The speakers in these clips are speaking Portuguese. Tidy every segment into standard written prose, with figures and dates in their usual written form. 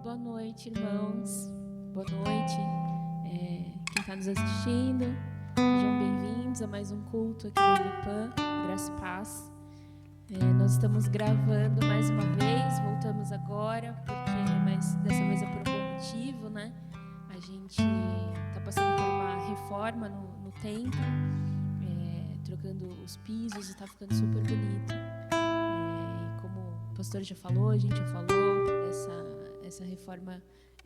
Boa noite, irmãos. Boa noite, quem está nos assistindo. Sejam bem-vindos a mais um culto aqui da IBPAM, Graça e Paz. Nós estamos gravando mais uma vez, voltamos agora, mas dessa vez é por um bom motivo, né? A gente está passando por uma reforma no templo, trocando os pisos e está ficando super bonito. E como o pastor já falou, a gente já falou, essa reforma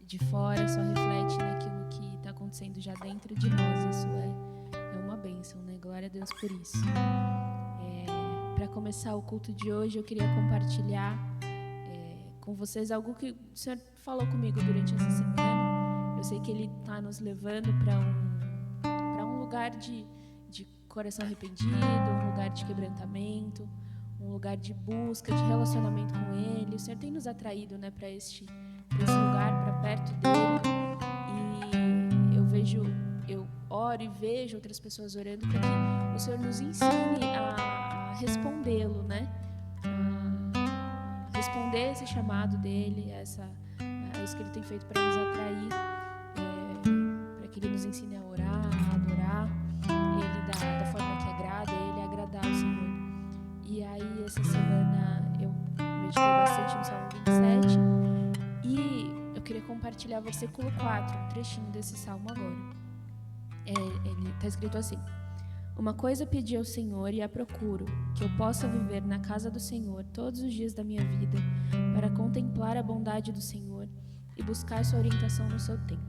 de fora só reflete naquilo que está acontecendo já dentro de nós. Isso é uma bênção, né? Glória a Deus por isso. Para começar o culto de hoje, eu queria compartilhar com vocês algo que o Senhor falou comigo durante essa semana. Eu sei que Ele está nos levando para um lugar de coração arrependido, um lugar de quebrantamento, um lugar de busca, de relacionamento com Ele. O Senhor tem nos atraído, né, para esse lugar, para perto dEle. E eu oro e vejo outras pessoas orando para que o Senhor nos ensine a respondê-lo, né? A responder esse chamado dEle, a isso que Ele tem feito para nos atrair, para que Ele nos ensine a orar, a adorar Ele da forma que agrada Ele, a agradar o Senhor. E aí, essa semana, eu meditei bastante no Salmo 27 e eu queria compartilhar o versículo 4, um trechinho desse Salmo agora. Ele está escrito assim: Uma coisa pedi ao Senhor e a procuro, que eu possa viver na casa do Senhor todos os dias da minha vida, para contemplar a bondade do Senhor e buscar sua orientação no seu tempo.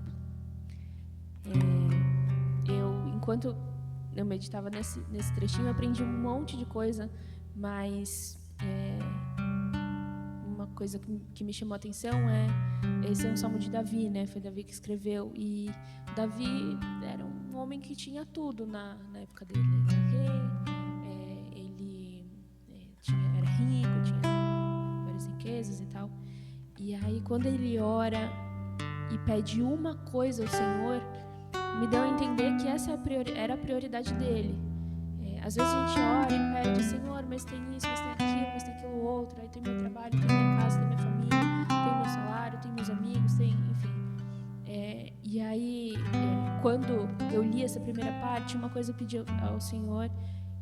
Enquanto eu meditava nesse trechinho, eu aprendi um monte de coisa, mas uma coisa que me chamou a atenção esse é um salmo de Davi, né? Foi Davi que escreveu, e Davi era um homem que tinha tudo na época dele. Ele era rei, ele era rico, tinha várias riquezas e tal. E aí, quando ele ora e pede uma coisa ao Senhor, me deu a entender que essa era a prioridade dele. Às vezes a gente ora e pede: Senhor, mas tem isso, mas tem aquilo, mas tem aquilo outro. Aí tem meu trabalho, tem minha casa, tem minha família, tem meu salário, tem meus amigos, enfim. E aí, quando eu li essa primeira parte, uma coisa eu pedi ao Senhor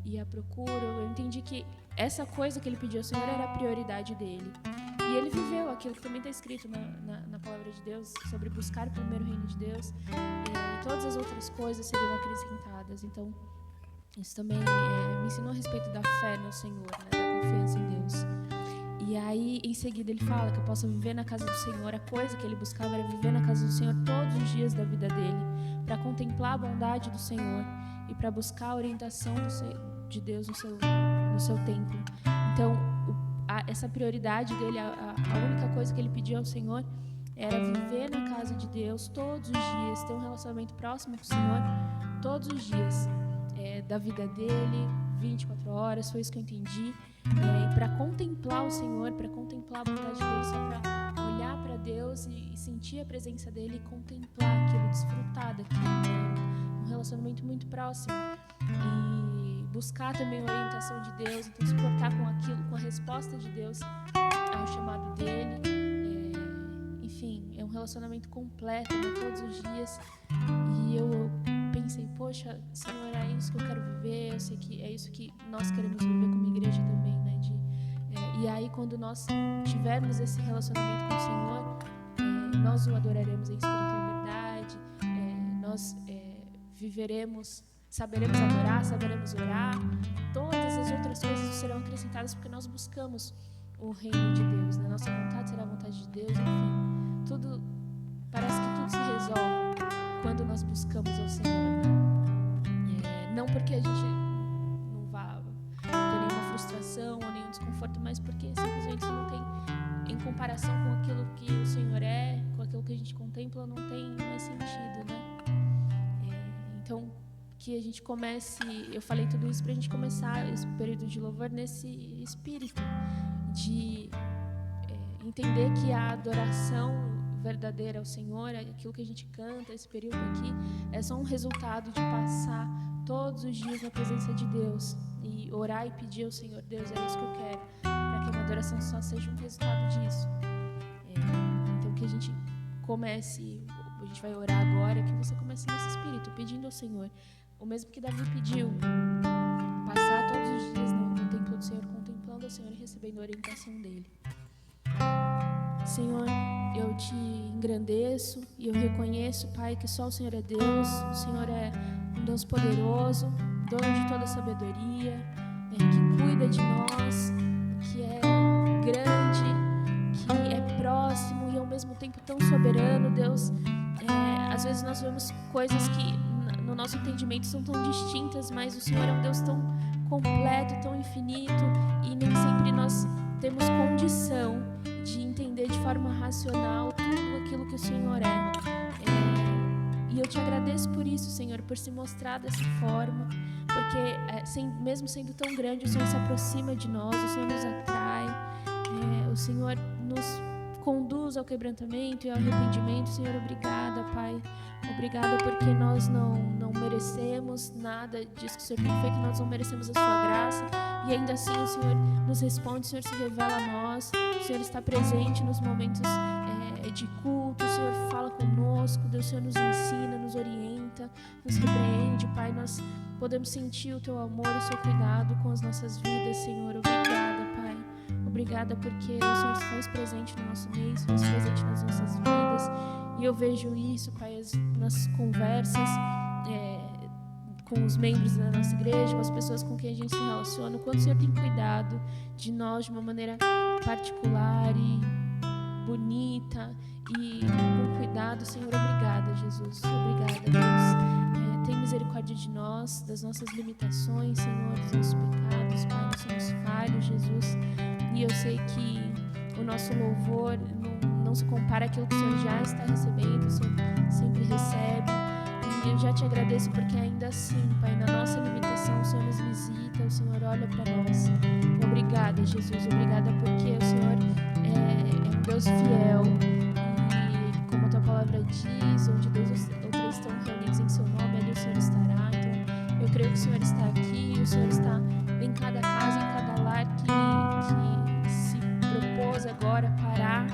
e a procura, eu entendi que essa coisa que ele pediu ao Senhor era a prioridade dele. E ele viveu aquilo que também está escrito na palavra de Deus, sobre buscar o primeiro reino de Deus, e todas as outras coisas seriam acrescentadas. Então, isso também me ensinou a respeito da fé no Senhor, né, da confiança em Deus. E aí, em seguida, ele fala que eu posso viver na casa do Senhor. A coisa que ele buscava era viver na casa do Senhor todos os dias da vida dele, para contemplar a bondade do Senhor e para buscar a orientação de Deus no seu templo. Então, essa prioridade dele, a única coisa que ele pediu ao Senhor era viver na casa de Deus todos os dias, ter um relacionamento próximo com o Senhor todos os dias da vida dele, 24 horas, foi isso que eu entendi. E para contemplar o Senhor, para contemplar a bondade dele, só para olhar para Deus e sentir a presença dele e contemplar aquilo, desfrutar daquilo, né? Um relacionamento muito próximo. E buscar também a orientação de Deus, então se portar com aquilo, com a resposta de Deus ao chamado dele. Enfim, é um relacionamento completo, né, todos os dias. E eu pensei, poxa, Senhor, é isso que eu quero viver. Eu sei que é isso que nós queremos viver como igreja também, né? E aí, quando nós tivermos esse relacionamento com o Senhor, nós o adoraremos em espírito e em verdade. Nós viveremos, saberemos adorar, saberemos orar. Todas as outras coisas serão acrescentadas porque nós buscamos o reino de Deus, né? Nossa vontade será a vontade de Deus, enfim. Parece que tudo se resolve quando nós buscamos ao Senhor. Não porque a gente não vá ter nenhuma frustração ou nenhum desconforto, mas porque simplesmente não tem, em comparação com aquilo que o Senhor é, com aquilo que a gente contempla, não tem mais sentido, né? Então, que a gente comece, eu falei tudo isso para a gente começar esse período de louvor nesse espírito de entender que a adoração verdadeira ao Senhor, aquilo que a gente canta, esse período aqui, é só um resultado de passar todos os dias na presença de Deus e orar e pedir ao Senhor: Deus, é isso que eu quero, para que a minha adoração só seja um resultado disso. Então, que a gente comece, a gente vai orar agora, que você comece nesse espírito, pedindo ao Senhor, o mesmo que Davi pediu, passar todos os dias no templo do Senhor, contemplando o Senhor e recebendo a orientação dele. Senhor, eu te engrandeço e eu reconheço, Pai, que só o Senhor é Deus, o Senhor é um Deus poderoso, dono de toda a sabedoria, que cuida de nós, que é grande, que é próximo e ao mesmo tempo tão soberano, Deus. Às vezes nós vemos coisas que no nosso entendimento são tão distintas, mas o Senhor é um Deus tão completo, tão infinito, e nem sempre nós temos condição de entender de forma racional tudo aquilo que o Senhor é. E eu te agradeço por isso, Senhor, por se mostrar dessa forma, porque mesmo sendo tão grande, o Senhor se aproxima de nós, o Senhor nos atrai, o Senhor nos conduz ao quebrantamento e ao arrependimento. Senhor, obrigada, Pai. Obrigada porque nós não merecemos nada disso que o Senhor tem feito, nós não merecemos a sua graça, e ainda assim o Senhor nos responde, o Senhor se revela a nós, o Senhor está presente nos momentos de culto, o Senhor fala conosco, Deus, o Senhor nos ensina, nos orienta, nos repreende, Pai. Nós podemos sentir o Teu amor e o Seu cuidado com as nossas vidas, Senhor. Obrigada, Pai. Obrigada porque o Senhor se faz presente no nosso meio, se faz presente nas nossas vidas. E eu vejo isso, Pai, nas conversas com os membros da nossa igreja, com as pessoas com quem a gente se relaciona, o quanto o Senhor tem cuidado de nós de uma maneira particular e bonita e com cuidado. Senhor, obrigada, Jesus. Obrigada, Deus. Tem misericórdia de nós, das nossas limitações, Senhor, dos nossos pecados, Pai. Nós somos falhos, Jesus. E eu sei que o nosso louvor não se compara àquilo que o Senhor já está recebendo, o Senhor sempre recebe. E eu já te agradeço porque ainda assim, Pai, na nossa limitação, o Senhor nos visita, o Senhor olha para nós. Obrigada, Jesus. Obrigada porque o Senhor é um Deus fiel. E como a Tua palavra diz, onde dois ou três estão reunidos em Seu nome, ali o Senhor estará. Então, eu creio que o Senhor está aqui, o Senhor está em cada casa, em cada lar que se propôs agora parar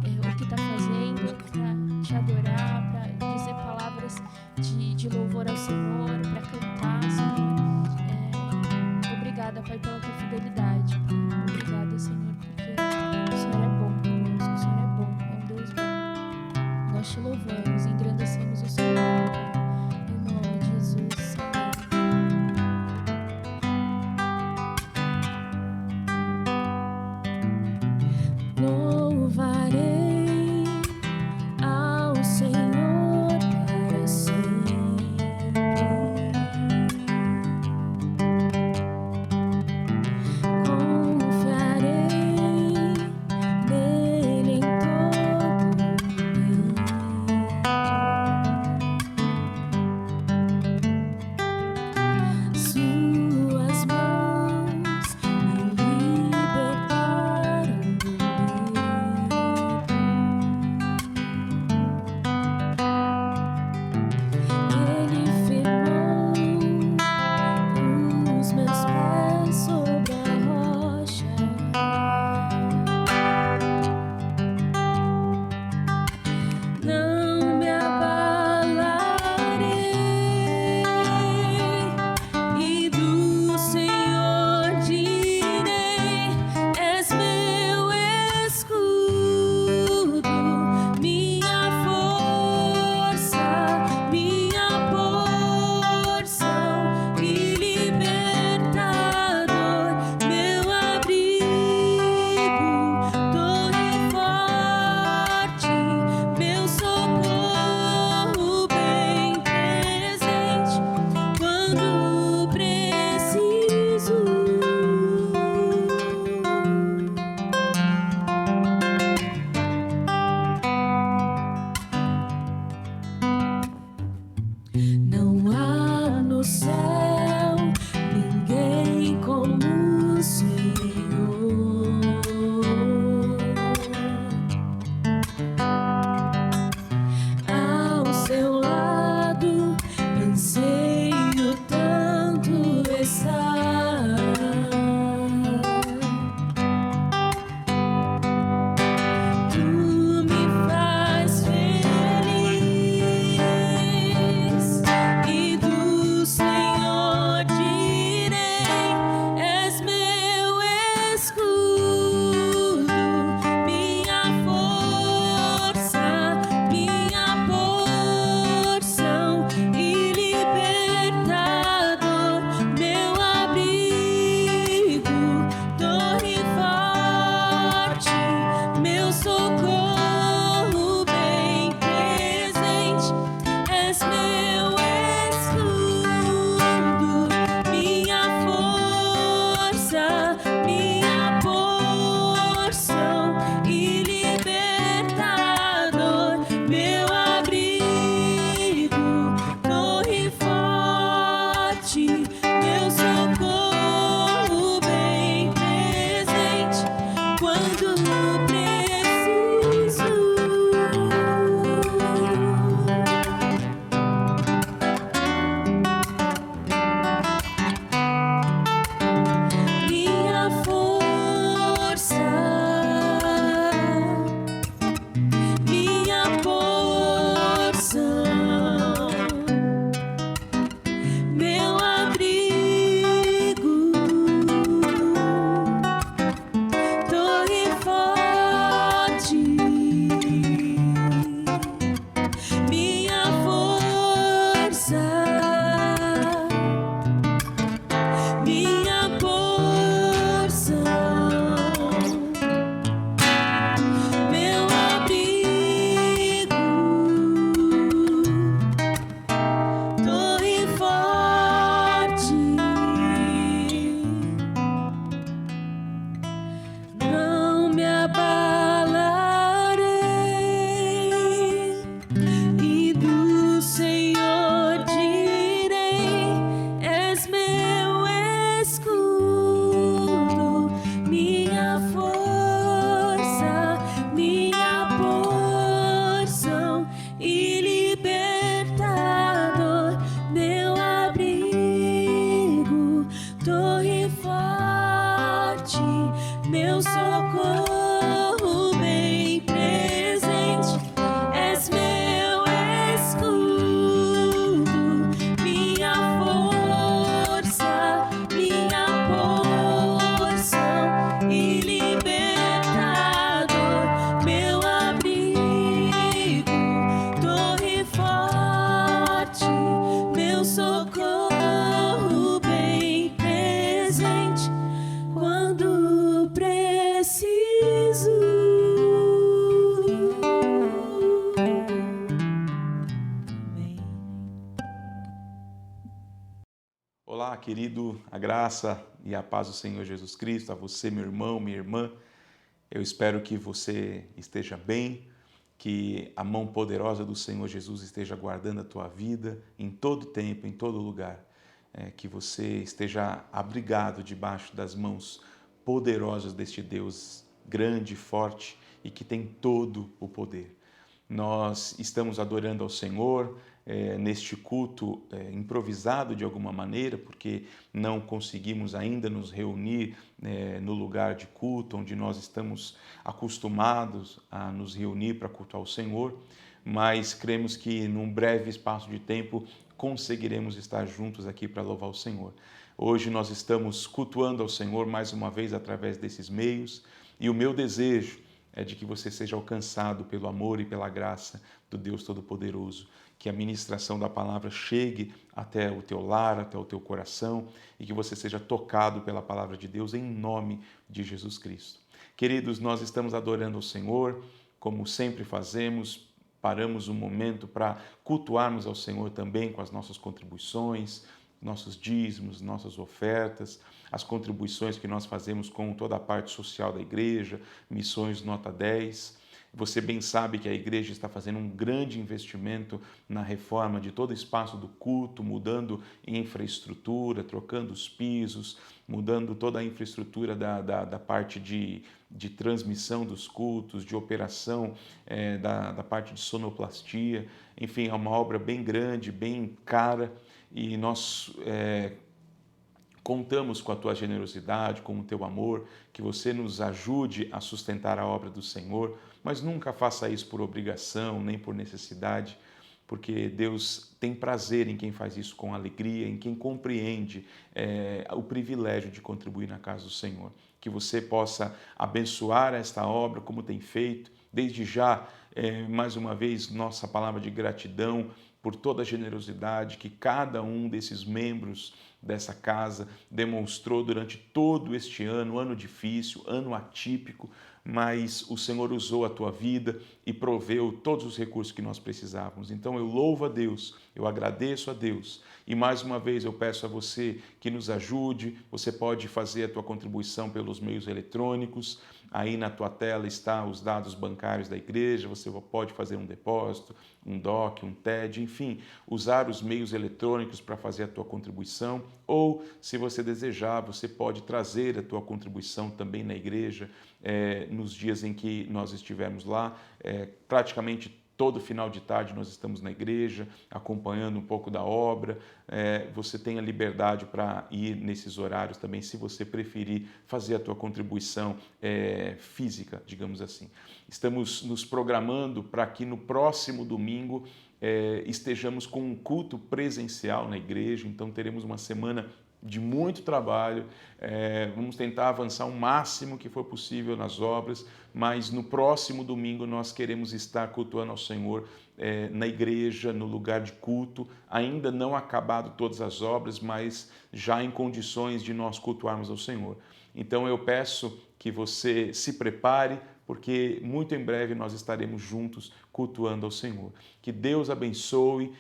o que está fazendo para te adorar, para dizer palavras de louvor ao Senhor, para cantar, Senhor. Obrigada, Pai, pela Tua fidelidade. Obrigada, Senhor, porque o Senhor é bom conosco, o Senhor é bom, é um Deus bom. Nós te louvamos e engrandecemos o Senhor, Pai, em nome de Jesus. Louva querido, a graça e a paz do Senhor Jesus Cristo, a você, meu irmão, minha irmã. Eu espero que você esteja bem, que a mão poderosa do Senhor Jesus esteja guardando a tua vida em todo tempo, em todo lugar. Que você esteja abrigado debaixo das mãos poderosas deste Deus grande, forte e que tem todo o poder. Nós estamos adorando ao Senhor neste culto improvisado de alguma maneira, porque não conseguimos ainda nos reunir no lugar de culto onde nós estamos acostumados a nos reunir para cultuar o Senhor, mas cremos que num breve espaço de tempo conseguiremos estar juntos aqui para louvar o Senhor. Hoje nós estamos cultuando ao Senhor mais uma vez através desses meios, e o meu desejo é de que você seja alcançado pelo amor e pela graça do Deus Todo-Poderoso, que a ministração da palavra chegue até o teu lar, até o teu coração, e que você seja tocado pela palavra de Deus em nome de Jesus Cristo. Queridos, nós estamos adorando ao Senhor, como sempre fazemos, paramos um momento para cultuarmos ao Senhor também com as nossas contribuições, nossos dízimos, nossas ofertas, as contribuições que nós fazemos com toda a parte social da igreja, missões nota 10. Você bem sabe que a igreja está fazendo um grande investimento na reforma de todo o espaço do culto, mudando infraestrutura, trocando os pisos, mudando toda a infraestrutura da parte de transmissão dos cultos, de operação da parte de sonoplastia. Enfim, é uma obra bem grande, bem cara, e nós contamos com a tua generosidade, com o teu amor, que você nos ajude a sustentar a obra do Senhor, mas nunca faça isso por obrigação, nem por necessidade, porque Deus tem prazer em quem faz isso com alegria, em quem compreende o privilégio de contribuir na casa do Senhor. Que você possa abençoar esta obra como tem feito, desde já, mais uma vez, nossa palavra de gratidão por toda a generosidade que cada um desses membros dessa casa demonstrou durante todo este ano difícil, ano atípico, mas o Senhor usou a tua vida e proveu todos os recursos que nós precisávamos. Então eu louvo a Deus, eu agradeço a Deus e mais uma vez eu peço a você que nos ajude. Você pode fazer a tua contribuição pelos meios eletrônicos. Aí na tua tela estão os dados bancários da igreja, você pode fazer um depósito, um DOC, um TED, enfim, usar os meios eletrônicos para fazer a tua contribuição, ou se você desejar, você pode trazer a tua contribuição também na igreja, nos dias em que nós estivermos lá, praticamente todo final de tarde nós estamos na igreja, acompanhando um pouco da obra. Você tem a liberdade para ir nesses horários também, se você preferir fazer a tua contribuição física, digamos assim. Estamos nos programando para que no próximo domingo estejamos com um culto presencial na igreja, então teremos uma semana de muito trabalho, vamos tentar avançar o máximo que for possível nas obras, mas no próximo domingo nós queremos estar cultuando ao Senhor na igreja, no lugar de culto, ainda não acabado todas as obras, mas já em condições de nós cultuarmos ao Senhor. Então eu peço que você se prepare, porque muito em breve nós estaremos juntos cultuando ao Senhor. Que Deus abençoe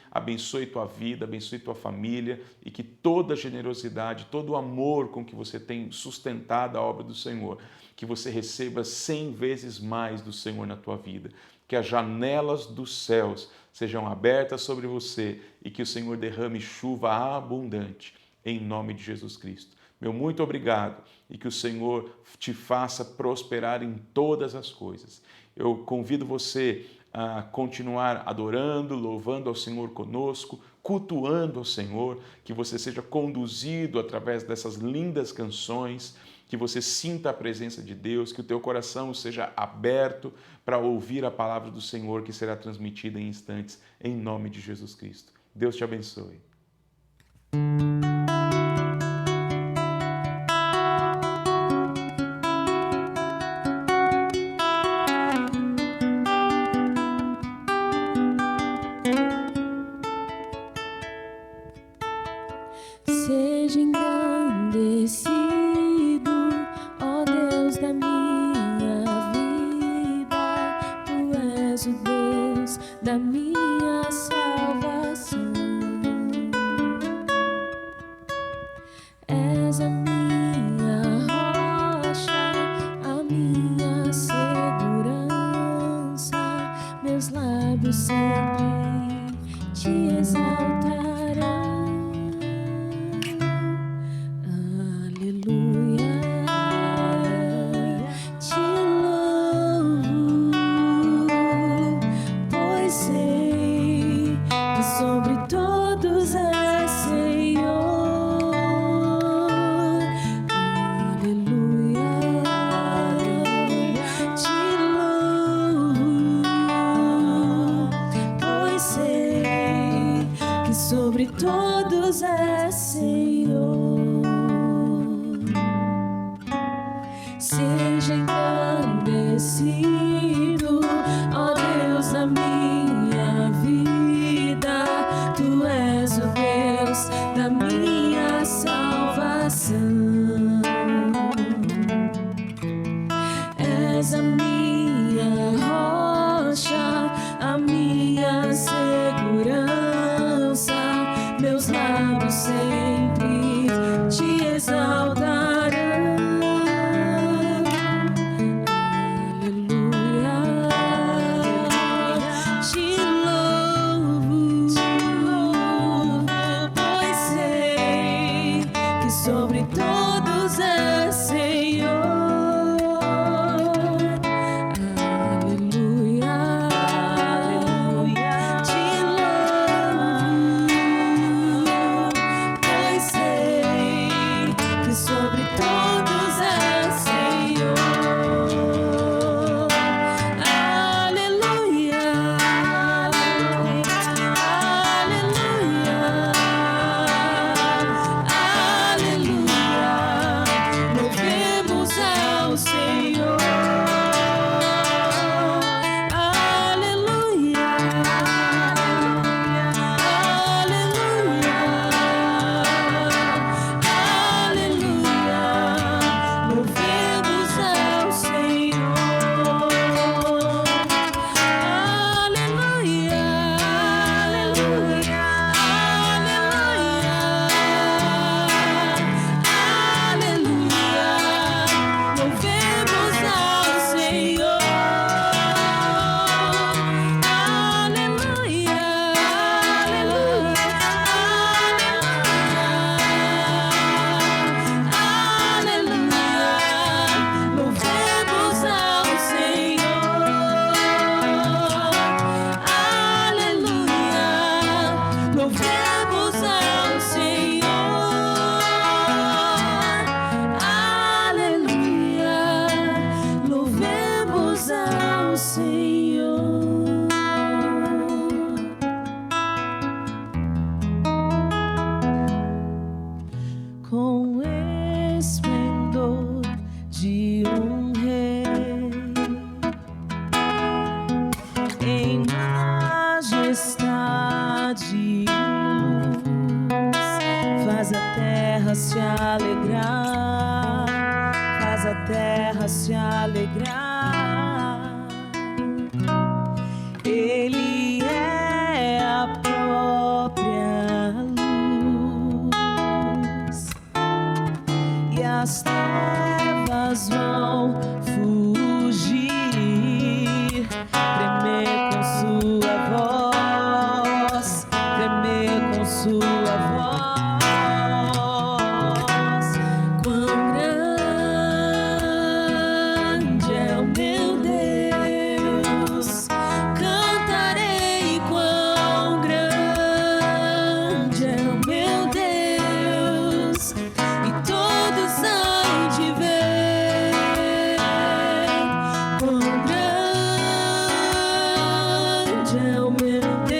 tua vida, abençoe tua família e que toda a generosidade, todo o amor com que você tem sustentado a obra do Senhor, que você receba 100 vezes mais do Senhor na tua vida. Que as janelas dos céus sejam abertas sobre você e que o Senhor derrame chuva abundante em nome de Jesus Cristo. Meu muito obrigado e que o Senhor te faça prosperar em todas as coisas. Eu convido você a continuar adorando, louvando ao Senhor conosco, cultuando ao Senhor, que você seja conduzido através dessas lindas canções, que você sinta a presença de Deus, que o teu coração seja aberto para ouvir a palavra do Senhor que será transmitida em instantes, em nome de Jesus Cristo. Deus te abençoe. Seja engrandecido, ó Deus da minha vida, Tu és o Deus da minha salvação. todos é Senhor. Seja engrandecido, ó Deus, na minha vida. Tu és o Deus da minha salvação. És a minha rocha, a minha segurança. Meus lábios sempre te exaltarão. Sobre todos é Senhor. Aleluia, aleluia. Te louvo, pois sei que sobre todos é Senhor. Aleluia, com esplendor de um rei, em majestade e luz, faz a terra se alegrar, faz a terra se alegrar. Ele é a própria luz, e as trevas vão fugir, tremer com sua voz, tremer com sua voz. Quão grande é o meu Deus, cantarei. Quão grande é o meu Deus, e todos hão de ver. Quão grande é o meu Deus.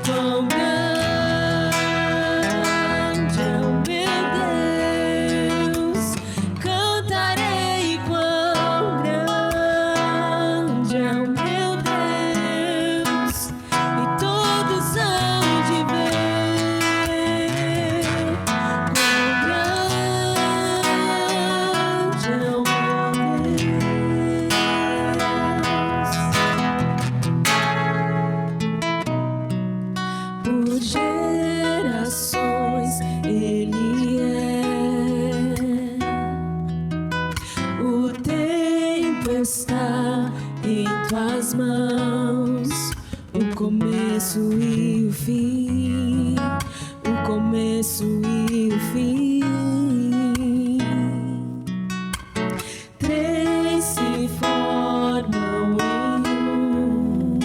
Quão grande é o meu Deus, cantarei. Quão grande é o meu Deus, e todos hão de ver. Quão grande é o meu Deus. Por gerações Ele é. O tempo está em tuas mãos, o começo e o fim, o começo e o fim. Três se formam em um: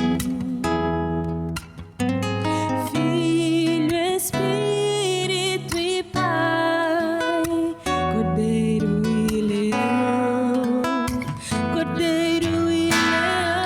Filho, Espírito e Pai, Cordeiro e Leão, Cordeiro e Leão.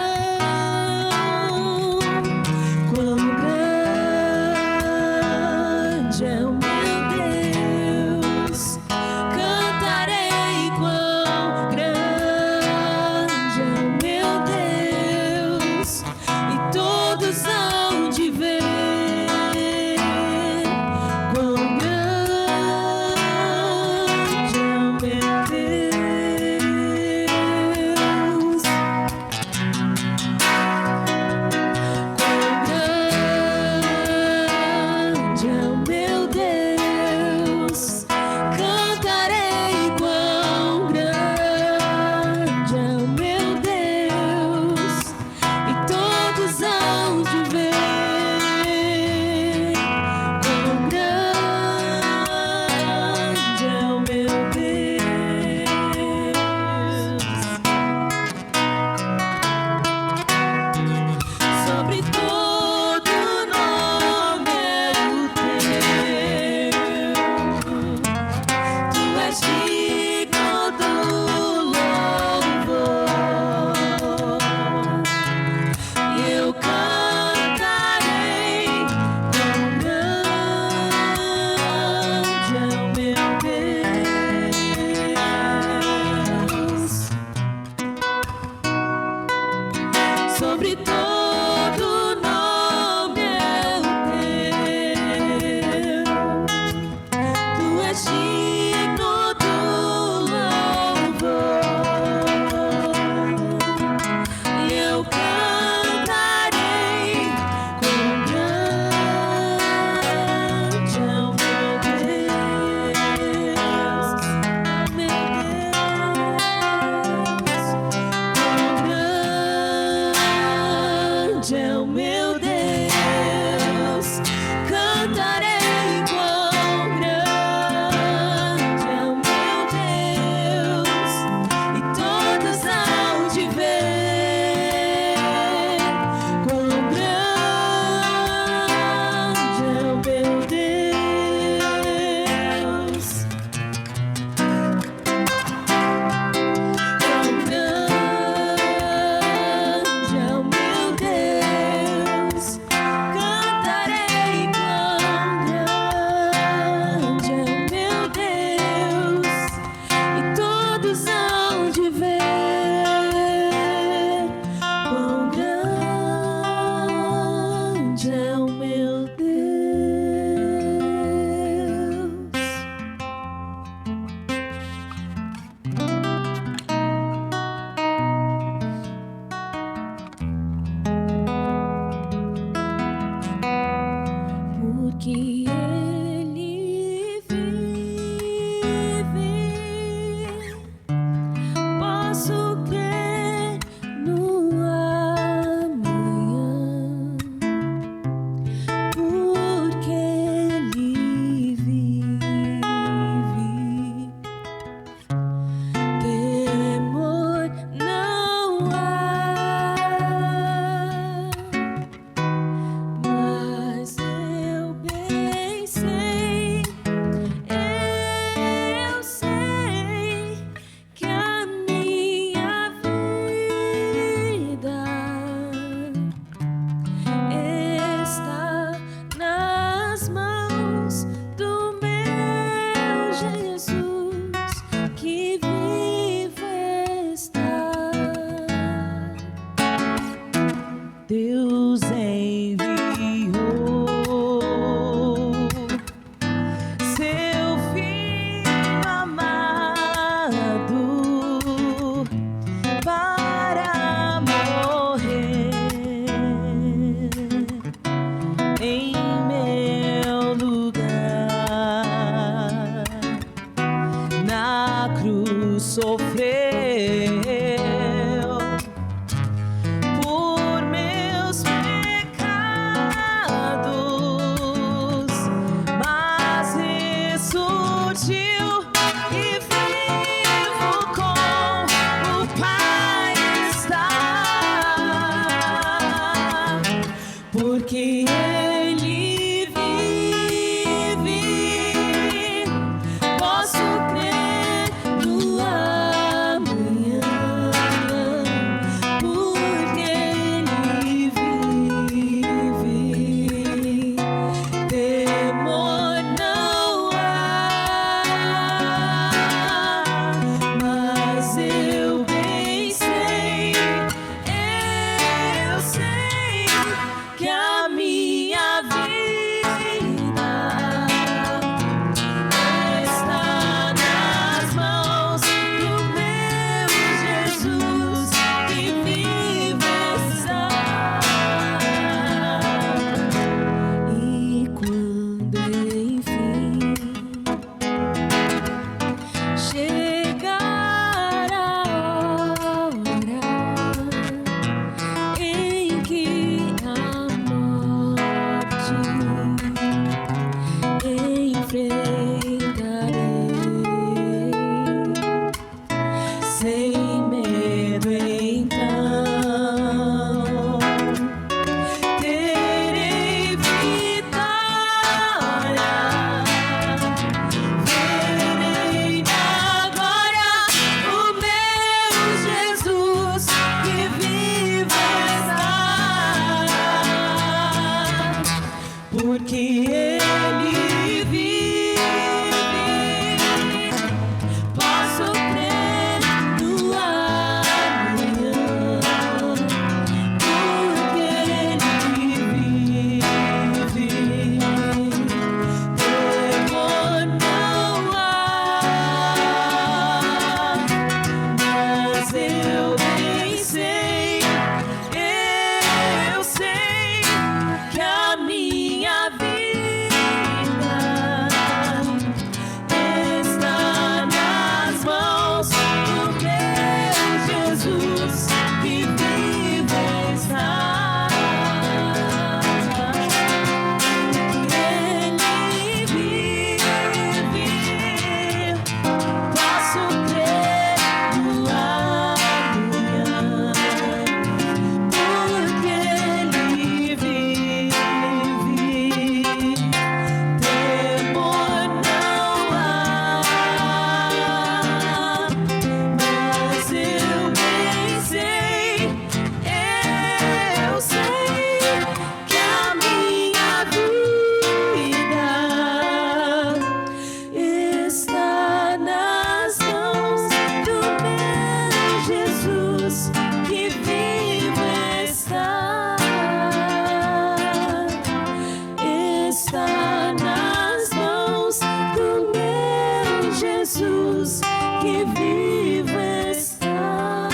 Jesus que vivo está,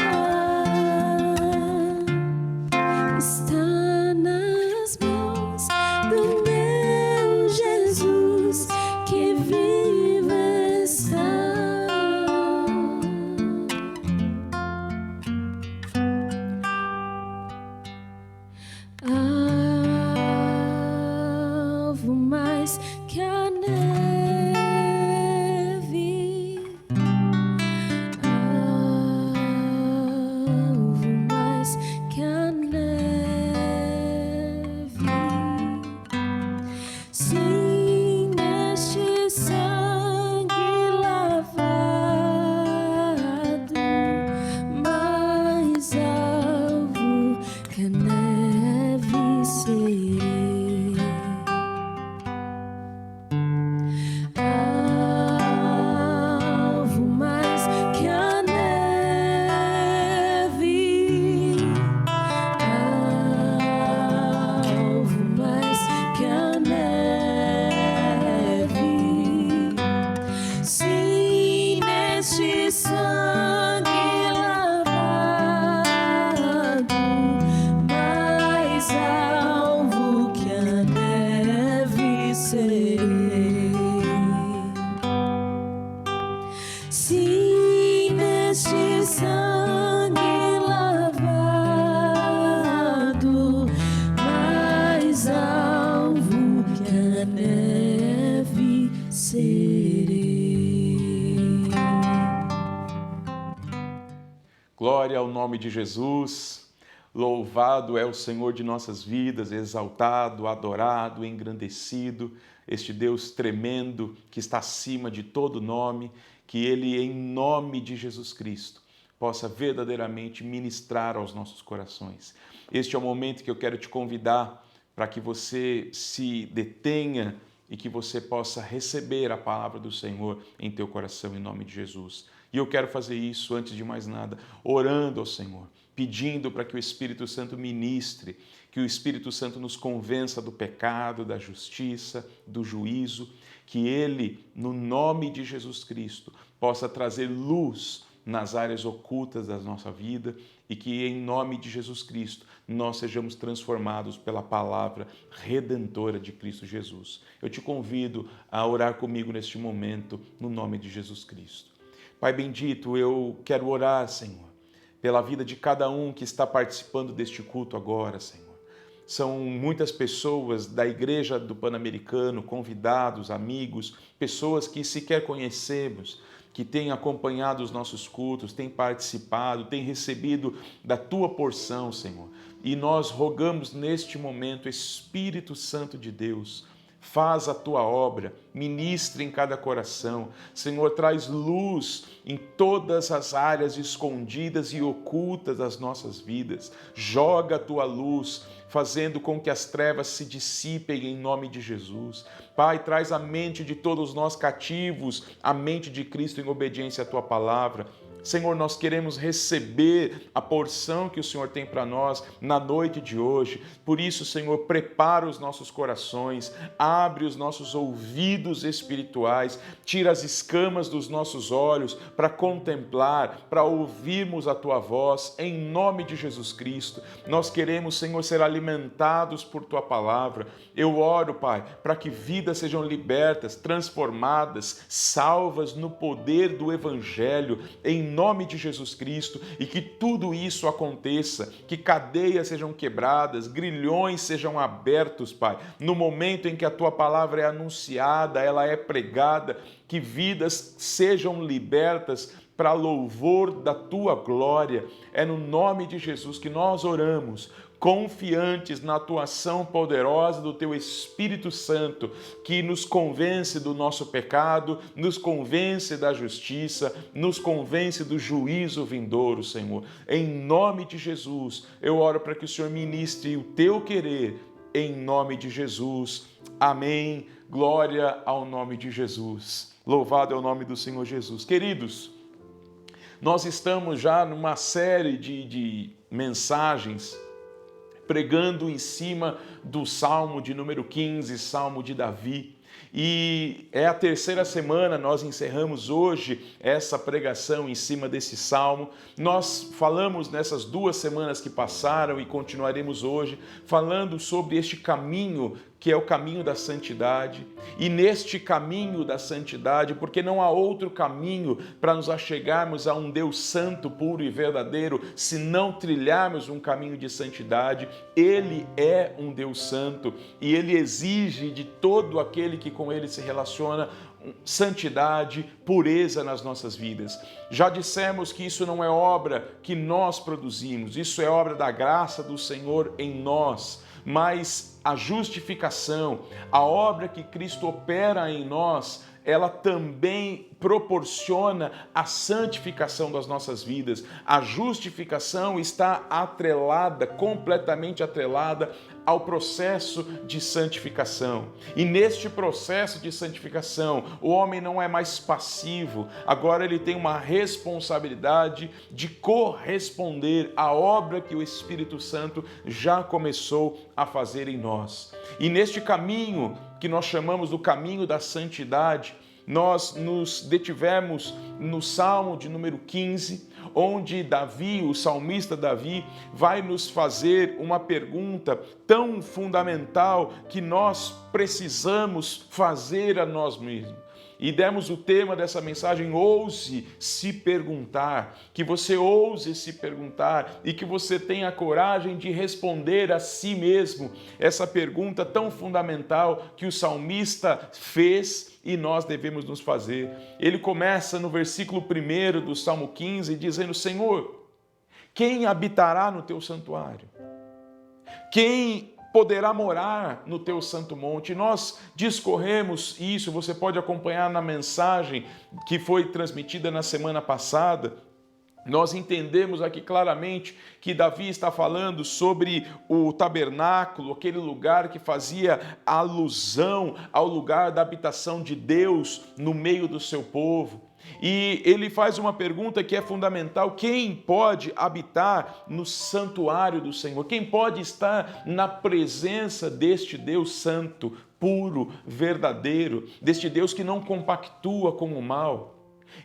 está nas mãos do meu Jesus que vivo está. Alvo mais que a neve, alvo mais que a neve, sim, neste sangue lavado, mais alvo que a neve serei. Alvo mais que a neve, alvo mais que a neve, sim, neste sangue lavado, mais alvo que a neve serei. Sim, neste sangue lavado, mais alvo que a neve serei. Glória ao nome de Jesus. Louvado é o Senhor de nossas vidas, exaltado, adorado, engrandecido, este Deus tremendo que está acima de todo nome, que Ele, em nome de Jesus Cristo, possa verdadeiramente ministrar aos nossos corações. Este é o momento que eu quero te convidar para que você se detenha e que você possa receber a palavra do Senhor em teu coração, em nome de Jesus. E eu quero fazer isso, antes de mais nada, orando ao Senhor, pedindo para que o Espírito Santo ministre, que o Espírito Santo nos convença do pecado, da justiça, do juízo, que Ele, no nome de Jesus Cristo, possa trazer luz nas áreas ocultas da nossa vida e que, em nome de Jesus Cristo, nós sejamos transformados pela palavra redentora de Cristo Jesus. Eu te convido a orar comigo neste momento, no nome de Jesus Cristo. Pai bendito, eu quero orar, Senhor, pela vida de cada um que está participando deste culto agora, Senhor. São muitas pessoas da Igreja do Pan-Americano, convidados, amigos, pessoas que sequer conhecemos, que têm acompanhado os nossos cultos, têm participado, têm recebido da Tua porção, Senhor. E nós rogamos neste momento, Espírito Santo de Deus, faz a Tua obra, ministra em cada coração. Senhor, traz luz em todas as áreas escondidas e ocultas das nossas vidas. Joga a Tua luz, fazendo com que as trevas se dissipem em nome de Jesus. Pai, traz a mente de todos nós cativos, a mente de Cristo em obediência à Tua palavra. Senhor, nós queremos receber a porção que o Senhor tem para nós na noite de hoje. Por isso, Senhor, prepara os nossos corações, abre os nossos ouvidos espirituais, tira as escamas dos nossos olhos para contemplar, para ouvirmos a Tua voz, em nome de Jesus Cristo. Nós queremos, Senhor, ser alimentados por Tua palavra. Eu oro, Pai, para que vidas sejam libertas, transformadas, salvas no poder do Evangelho, em nome de Jesus Cristo, e que tudo isso aconteça, que cadeias sejam quebradas, grilhões sejam abertos, Pai, no momento em que a Tua palavra é anunciada, ela é pregada, que vidas sejam libertas para louvor da Tua glória. É no nome de Jesus que nós oramos, confiantes na atuação poderosa do Teu Espírito Santo, que nos convence do nosso pecado, nos convence da justiça, nos convence do juízo vindouro, Senhor. Em nome de Jesus, eu oro para que o Senhor ministre o Teu querer, em nome de Jesus. Amém. Glória ao nome de Jesus. Louvado é o nome do Senhor Jesus. Queridos, nós estamos já numa série de mensagens pregando em cima do Salmo de número 15, Salmo de Davi. E é a terceira semana, nós encerramos hoje essa pregação em cima desse salmo. Nós falamos nessas 2 semanas que passaram e continuaremos hoje falando sobre este caminho que é o caminho da santidade. E neste caminho da santidade, porque não há outro caminho para nos achegarmos a um Deus santo, puro e verdadeiro, se não trilharmos um caminho de santidade. Ele é um Deus santo e Ele exige de todo aquele que com Ele se relaciona santidade, pureza nas nossas vidas. Já dissemos que isso não é obra que nós produzimos, isso é obra da graça do Senhor em nós. Mas a justificação, a obra que Cristo opera em nós, ela também proporciona a santificação das nossas vidas. A justificação está atrelada, completamente atrelada ao processo de santificação. E neste processo de santificação, o homem não é mais passivo, agora ele tem uma responsabilidade de corresponder à obra que o Espírito Santo já começou a fazer em nós. E neste caminho, que nós chamamos do caminho da santidade, nós nos detivemos no Salmo de número 15, onde Davi, o salmista Davi, vai nos fazer uma pergunta tão fundamental que nós precisamos fazer a nós mesmos. E demos o tema dessa mensagem, ouse se perguntar, que você ouse se perguntar e que você tenha a coragem de responder a si mesmo essa pergunta tão fundamental que o salmista fez e nós devemos nos fazer. Ele começa no versículo 1 do Salmo 15 dizendo: Senhor, quem habitará no teu santuário? Quem poderá morar no teu santo monte? Nós discorremos isso, você pode acompanhar na mensagem que foi transmitida na semana passada. Nós entendemos aqui claramente que Davi está falando sobre o tabernáculo, aquele lugar que fazia alusão ao lugar da habitação de Deus no meio do seu povo. E ele faz uma pergunta que é fundamental: quem pode habitar no santuário do Senhor? Quem pode estar na presença deste Deus santo, puro, verdadeiro, deste Deus que não compactua com o mal?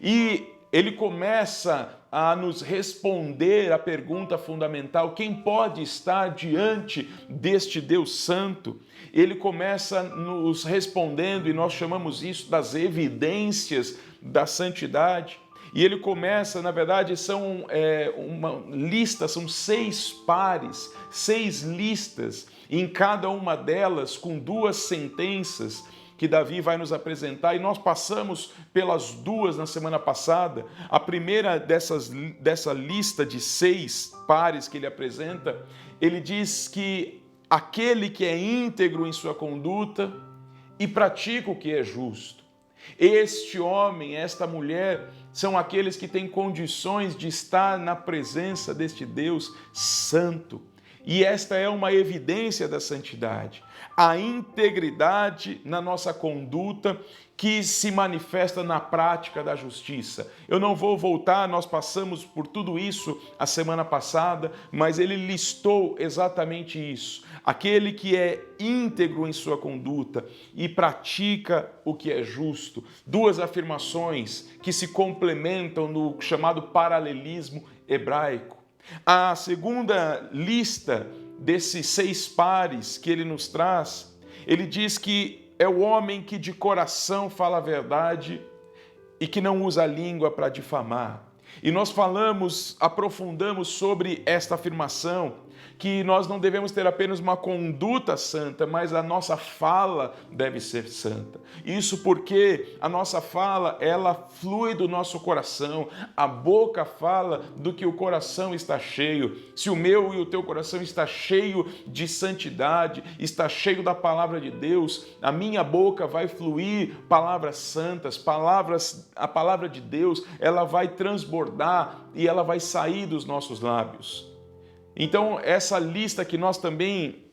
E ele começa a nos responder a pergunta fundamental: quem pode estar diante deste Deus santo? Ele começa nos respondendo, e nós chamamos isso das evidências da santidade. E ele começa, na verdade, são uma lista, são 6 pares, 6 listas, e em cada uma delas com 2 sentenças que Davi vai nos apresentar, e nós passamos pelas 2 na semana passada. A primeira dessa lista de 6 pares que ele apresenta, ele diz que aquele que é íntegro em sua conduta e pratica o que é justo. Este homem, esta mulher, são aqueles que têm condições de estar na presença deste Deus santo. E esta é uma evidência da santidade. A integridade na nossa conduta que se manifesta na prática da justiça. Eu não vou voltar, nós passamos por tudo isso a semana passada, mas ele listou exatamente isso. Aquele que é íntegro em sua conduta e pratica o que é justo. 2 afirmações que se complementam no chamado paralelismo hebraico. A segunda lista desses 6 pares que ele nos traz, ele diz que é o homem que de coração fala a verdade e que não usa a língua para difamar. E nós aprofundamos sobre esta afirmação, que nós não devemos ter apenas uma conduta santa, mas a nossa fala deve ser santa. Isso porque a nossa fala, ela flui do nosso coração. A boca fala do que o coração está cheio. Se o meu e o teu coração está cheio de santidade, está cheio da palavra de Deus, a minha boca vai fluir palavras santas, a palavra de Deus, ela vai transbordar e ela vai sair dos nossos lábios. Então, essa lista que nós também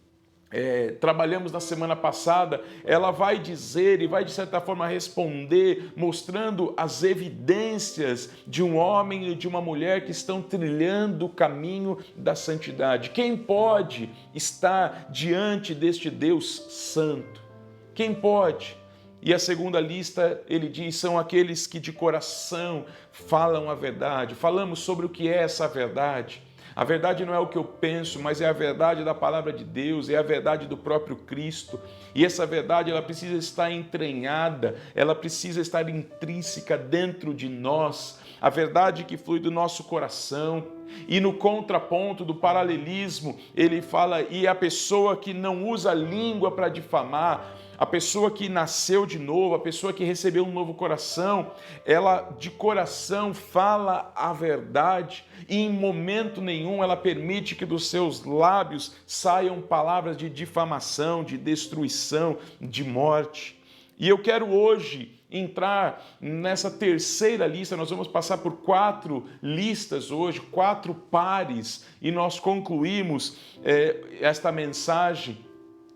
trabalhamos na semana passada, ela vai dizer e vai, de certa forma, responder, mostrando as evidências de um homem e de uma mulher que estão trilhando o caminho da santidade. Quem pode estar diante deste Deus santo? Quem pode? E a segunda lista, ele diz, são aqueles que de coração falam a verdade. Falamos sobre o que é essa verdade. A verdade não é o que eu penso, mas é a verdade da palavra de Deus, é a verdade do próprio Cristo. E essa verdade, ela precisa estar entranhada, ela precisa estar intrínseca dentro de nós. A verdade que flui do nosso coração. E no contraponto do paralelismo, ele fala, e a pessoa que não usa a língua para difamar, a pessoa que nasceu de novo, a pessoa que recebeu um novo coração, ela de coração fala a verdade e em momento nenhum ela permite que dos seus lábios saiam palavras de difamação, de destruição, de morte. E eu quero hoje entrar nessa terceira lista. Nós vamos passar por 4 listas hoje, 4 pares, e nós concluímos esta mensagem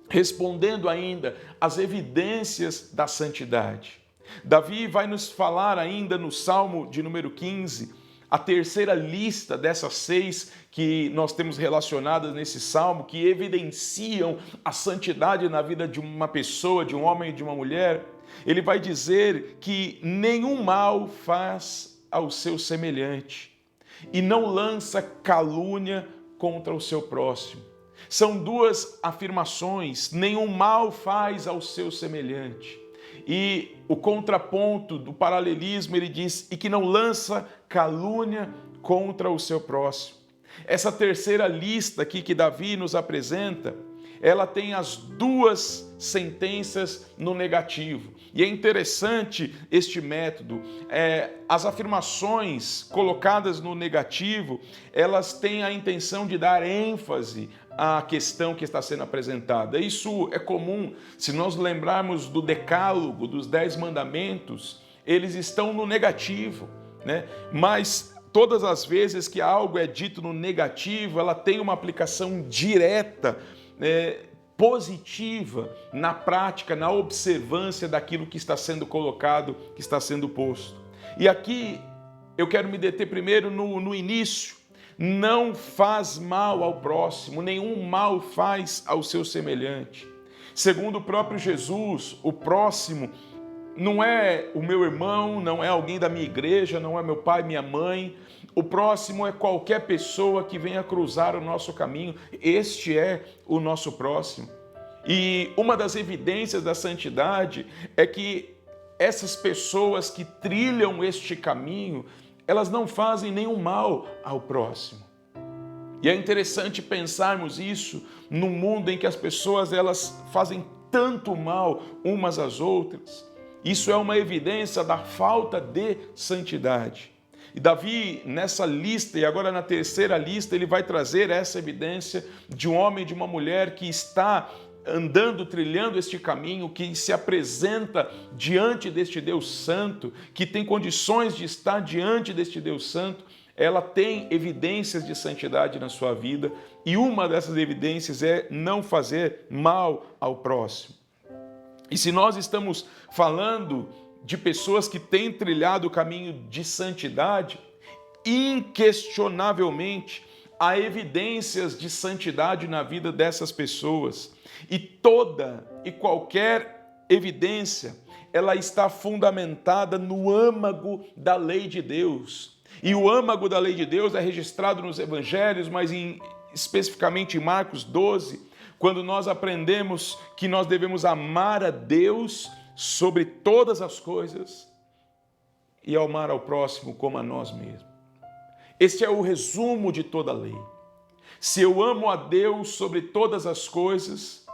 respondendo ainda às evidências da santidade. Davi vai nos falar ainda no Salmo de número 15, a terceira lista dessas 6 que nós temos relacionadas nesse Salmo, que evidenciam a santidade na vida de uma pessoa, de um homem e de uma mulher. Ele vai dizer que nenhum mal faz ao seu semelhante e não lança calúnia contra o seu próximo. São 2 afirmações, nenhum mal faz ao seu semelhante. E o contraponto do paralelismo, ele diz, e que não lança calúnia contra o seu próximo. Essa terceira lista aqui que Davi nos apresenta, ela tem as 2 sentenças no negativo. E é interessante este método. As afirmações colocadas no negativo, elas têm a intenção de dar ênfase à questão que está sendo apresentada. Isso é comum. Se nós lembrarmos do decálogo, dos 10 mandamentos, eles estão no negativo, né? Mas todas as vezes que algo é dito no negativo, ela tem uma aplicação direta, positiva na prática, na observância daquilo que está sendo colocado, que está sendo posto. E aqui eu quero me deter primeiro no início. Não faz mal ao próximo, nenhum mal faz ao seu semelhante. Segundo o próprio Jesus, o próximo não é o meu irmão, não é alguém da minha igreja, não é meu pai, minha mãe. O próximo é qualquer pessoa que venha cruzar o nosso caminho. Este é o nosso próximo. E uma das evidências da santidade é que essas pessoas que trilham este caminho, elas não fazem nenhum mal ao próximo. E é interessante pensarmos isso num mundo em que as pessoas elas fazem tanto mal umas às outras. Isso é uma evidência da falta de santidade. E Davi, nessa lista, e agora na terceira lista, ele vai trazer essa evidência de um homem e de uma mulher que está andando, trilhando este caminho, que se apresenta diante deste Deus Santo, que tem condições de estar diante deste Deus Santo. Ela tem evidências de santidade na sua vida, e uma dessas evidências é não fazer mal ao próximo. E se nós estamos falando de pessoas que têm trilhado o caminho de santidade, inquestionavelmente há evidências de santidade na vida dessas pessoas. E toda e qualquer evidência, ela está fundamentada no âmago da lei de Deus. E o âmago da lei de Deus é registrado nos evangelhos, mas especificamente em Marcos 12, quando nós aprendemos que nós devemos amar a Deus sobre todas as coisas e amar ao próximo como a nós mesmos. Este é o resumo de toda a lei. Se eu amo a Deus sobre todas as coisas,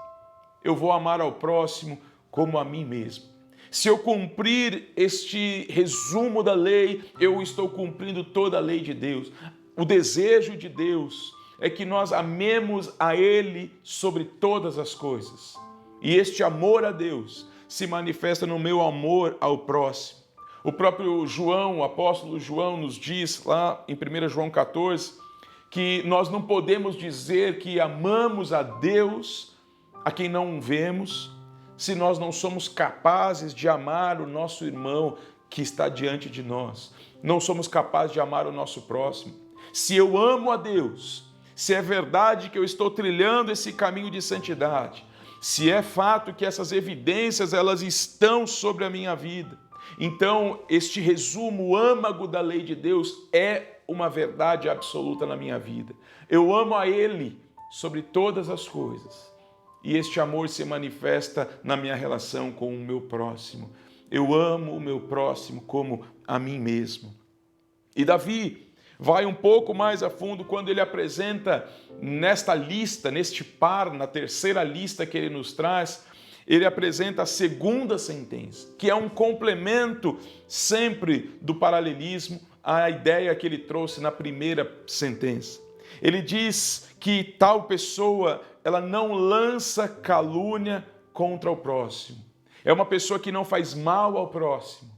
eu vou amar ao próximo como a mim mesmo. Se eu cumprir este resumo da lei, eu estou cumprindo toda a lei de Deus. O desejo de Deus é que nós amemos a Ele sobre todas as coisas. E este amor a Deus se manifesta no meu amor ao próximo. O próprio João, o apóstolo João, nos diz lá em 1 João 14, que nós não podemos dizer que amamos a Deus a quem não vemos, se nós não somos capazes de amar o nosso irmão que está diante de nós. Não somos capazes de amar o nosso próximo. Se eu amo a Deus, se é verdade que eu estou trilhando esse caminho de santidade, se é fato que essas evidências elas estão sobre a minha vida, então este resumo âmago da lei de Deus é uma verdade absoluta na minha vida. Eu amo a Ele sobre todas as coisas. E este amor se manifesta na minha relação com o meu próximo. Eu amo o meu próximo como a mim mesmo. E Davi vai um pouco mais a fundo quando ele apresenta nesta lista, neste par, na terceira lista que ele nos traz, ele apresenta a segunda sentença, que é um complemento sempre do paralelismo à ideia que ele trouxe na primeira sentença. Ele diz que tal pessoa, ela não lança calúnia contra o próximo. É uma pessoa que não faz mal ao próximo.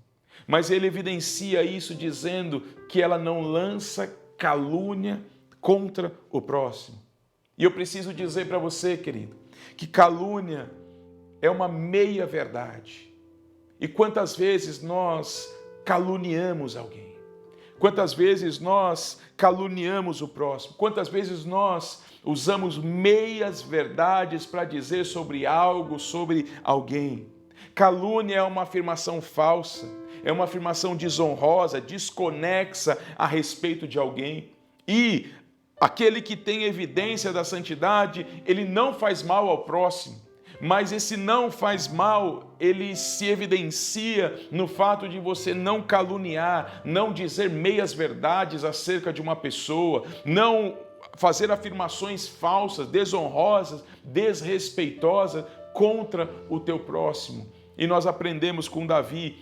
Mas ele evidencia isso dizendo que ela não lança calúnia contra o próximo. E eu preciso dizer para você, querido, que calúnia é uma meia-verdade. E quantas vezes nós caluniamos alguém? Quantas vezes nós caluniamos o próximo? Quantas vezes nós usamos meias verdades para dizer sobre algo, sobre alguém? Calúnia é uma afirmação falsa, é uma afirmação desonrosa, desconexa a respeito de alguém. E aquele que tem evidência da santidade, ele não faz mal ao próximo. Mas esse não faz mal, ele se evidencia no fato de você não caluniar, não dizer meias verdades acerca de uma pessoa, não fazer afirmações falsas, desonrosas, desrespeitosas contra o teu próximo. E nós aprendemos com Davi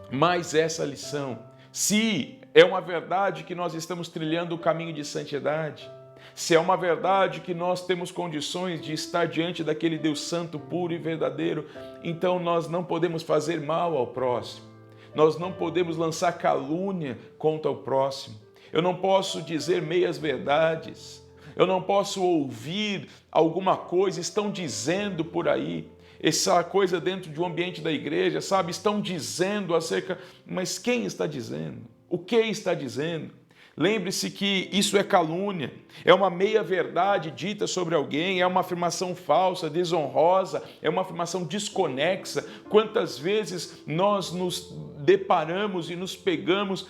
mais essa lição. Se é uma verdade que nós estamos trilhando o caminho de santidade, se é uma verdade que nós temos condições de estar diante daquele Deus santo, puro e verdadeiro, então nós não podemos fazer mal ao próximo. Nós não podemos lançar calúnia contra o próximo. Eu não posso dizer meias verdades. Eu não posso ouvir alguma coisa, estão dizendo por aí, essa coisa dentro de um ambiente da igreja, sabe? Estão dizendo acerca, mas quem está dizendo? O que está dizendo? Lembre-se que isso é calúnia, é uma meia-verdade dita sobre alguém, é uma afirmação falsa, desonrosa, é uma afirmação desconexa. Quantas vezes nós nos deparamos e nos pegamos,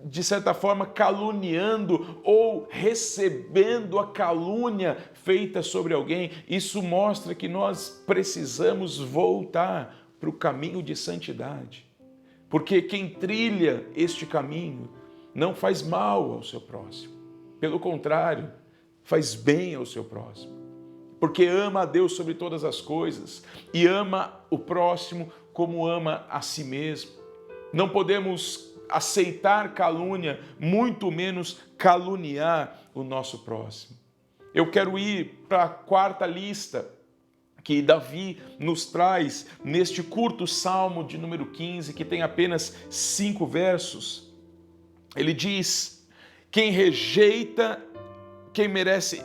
de certa forma, caluniando ou recebendo a calúnia feita sobre alguém? Isso mostra que nós precisamos voltar para o caminho de santidade, porque quem trilha este caminho não faz mal ao seu próximo. Pelo contrário, faz bem ao seu próximo. Porque ama a Deus sobre todas as coisas e ama o próximo como ama a si mesmo. Não podemos aceitar calúnia, muito menos caluniar o nosso próximo. Eu quero ir para a quarta lista que Davi nos traz neste curto Salmo de número 15, que tem apenas 5 versos. Ele diz: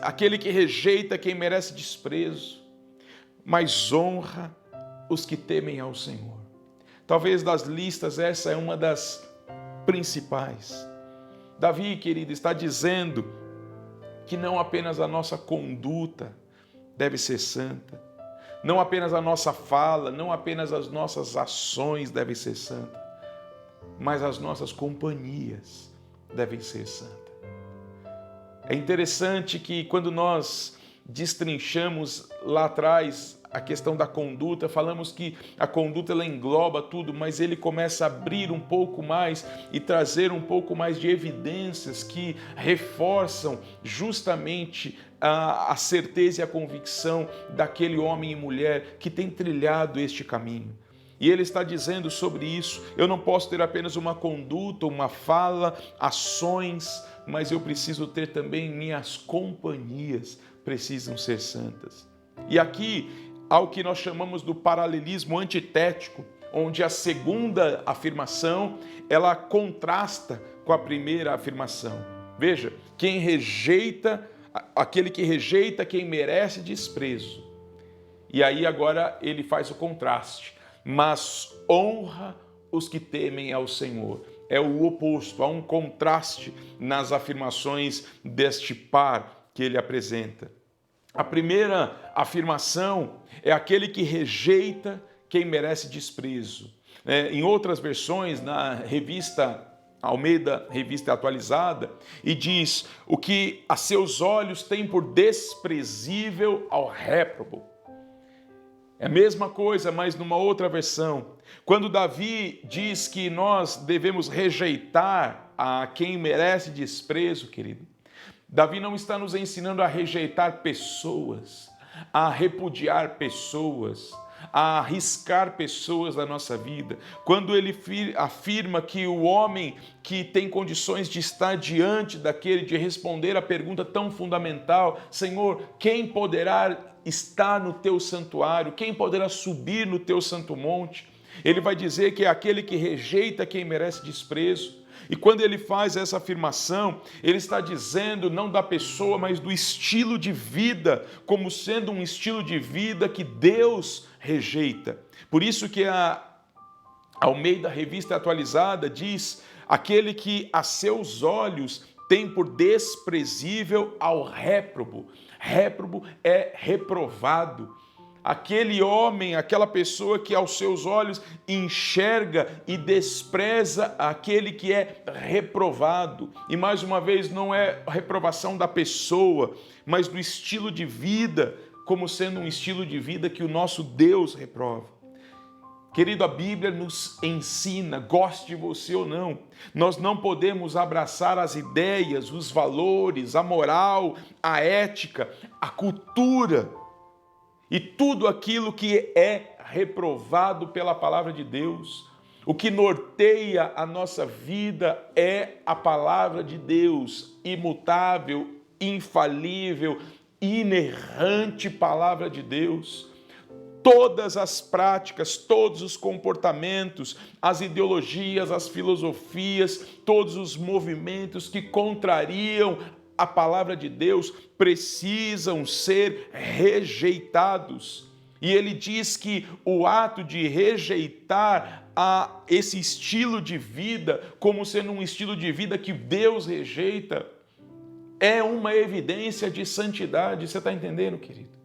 aquele que rejeita quem merece desprezo, mas honra os que temem ao Senhor. Talvez das listas essa é uma das principais. Davi, querido, está dizendo que não apenas a nossa conduta deve ser santa, não apenas a nossa fala, não apenas as nossas ações devem ser santas, mas as nossas companhias devem ser santas. É interessante que quando nós destrinchamos lá atrás a questão da conduta, falamos que a conduta ela engloba tudo, mas ele começa a abrir um pouco mais e trazer um pouco mais de evidências que reforçam justamente a certeza e a convicção daquele homem e mulher que tem trilhado este caminho. E ele está dizendo sobre isso: eu não posso ter apenas uma conduta, uma fala, ações, mas eu preciso ter também minhas companhias, precisam ser santas. E aqui há o que nós chamamos do paralelismo antitético, onde a segunda afirmação, ela contrasta com a primeira afirmação. Veja, aquele que rejeita quem merece desprezo. E aí agora ele faz o contraste. Mas honra os que temem ao Senhor. É o oposto, há um contraste nas afirmações deste par que ele apresenta. A primeira afirmação é aquele que rejeita quem merece desprezo. Em outras versões, na revista Almeida, revista atualizada, e diz: o que a seus olhos tem por desprezível ao réprobo. É a mesma coisa, mas numa outra versão. Quando Davi diz que nós devemos rejeitar a quem merece desprezo, querido, Davi não está nos ensinando a rejeitar pessoas, a repudiar pessoas, a arriscar pessoas da nossa vida. Quando ele afirma que o homem que tem condições de estar diante daquele, de responder a pergunta tão fundamental: Senhor, quem poderá estar no teu santuário? Quem poderá subir no teu santo monte? Ele vai dizer que é aquele que rejeita quem merece desprezo. E quando ele faz essa afirmação, ele está dizendo não da pessoa, mas do estilo de vida, como sendo um estilo de vida que Deus rejeita. Por isso que a Almeida, revista atualizada, diz: aquele que a seus olhos tem por desprezível ao réprobo. Réprobo é reprovado. Aquele homem, aquela pessoa que aos seus olhos enxerga e despreza aquele que é reprovado. E mais uma vez, não é a reprovação da pessoa, mas do estilo de vida, como sendo um estilo de vida que o nosso Deus reprova. Querido, a Bíblia nos ensina, goste você ou não, nós não podemos abraçar as ideias, os valores, a moral, a ética, a cultura e tudo aquilo que é reprovado pela palavra de Deus. O que norteia a nossa vida é a palavra de Deus, imutável, infalível, inerrante palavra de Deus. Todas as práticas, todos os comportamentos, as ideologias, as filosofias, todos os movimentos que contrariam a palavra de Deus precisam ser rejeitados. E ele diz que o ato de rejeitar esse estilo de vida, como sendo um estilo de vida que Deus rejeita, é uma evidência de santidade. Você está entendendo, querido?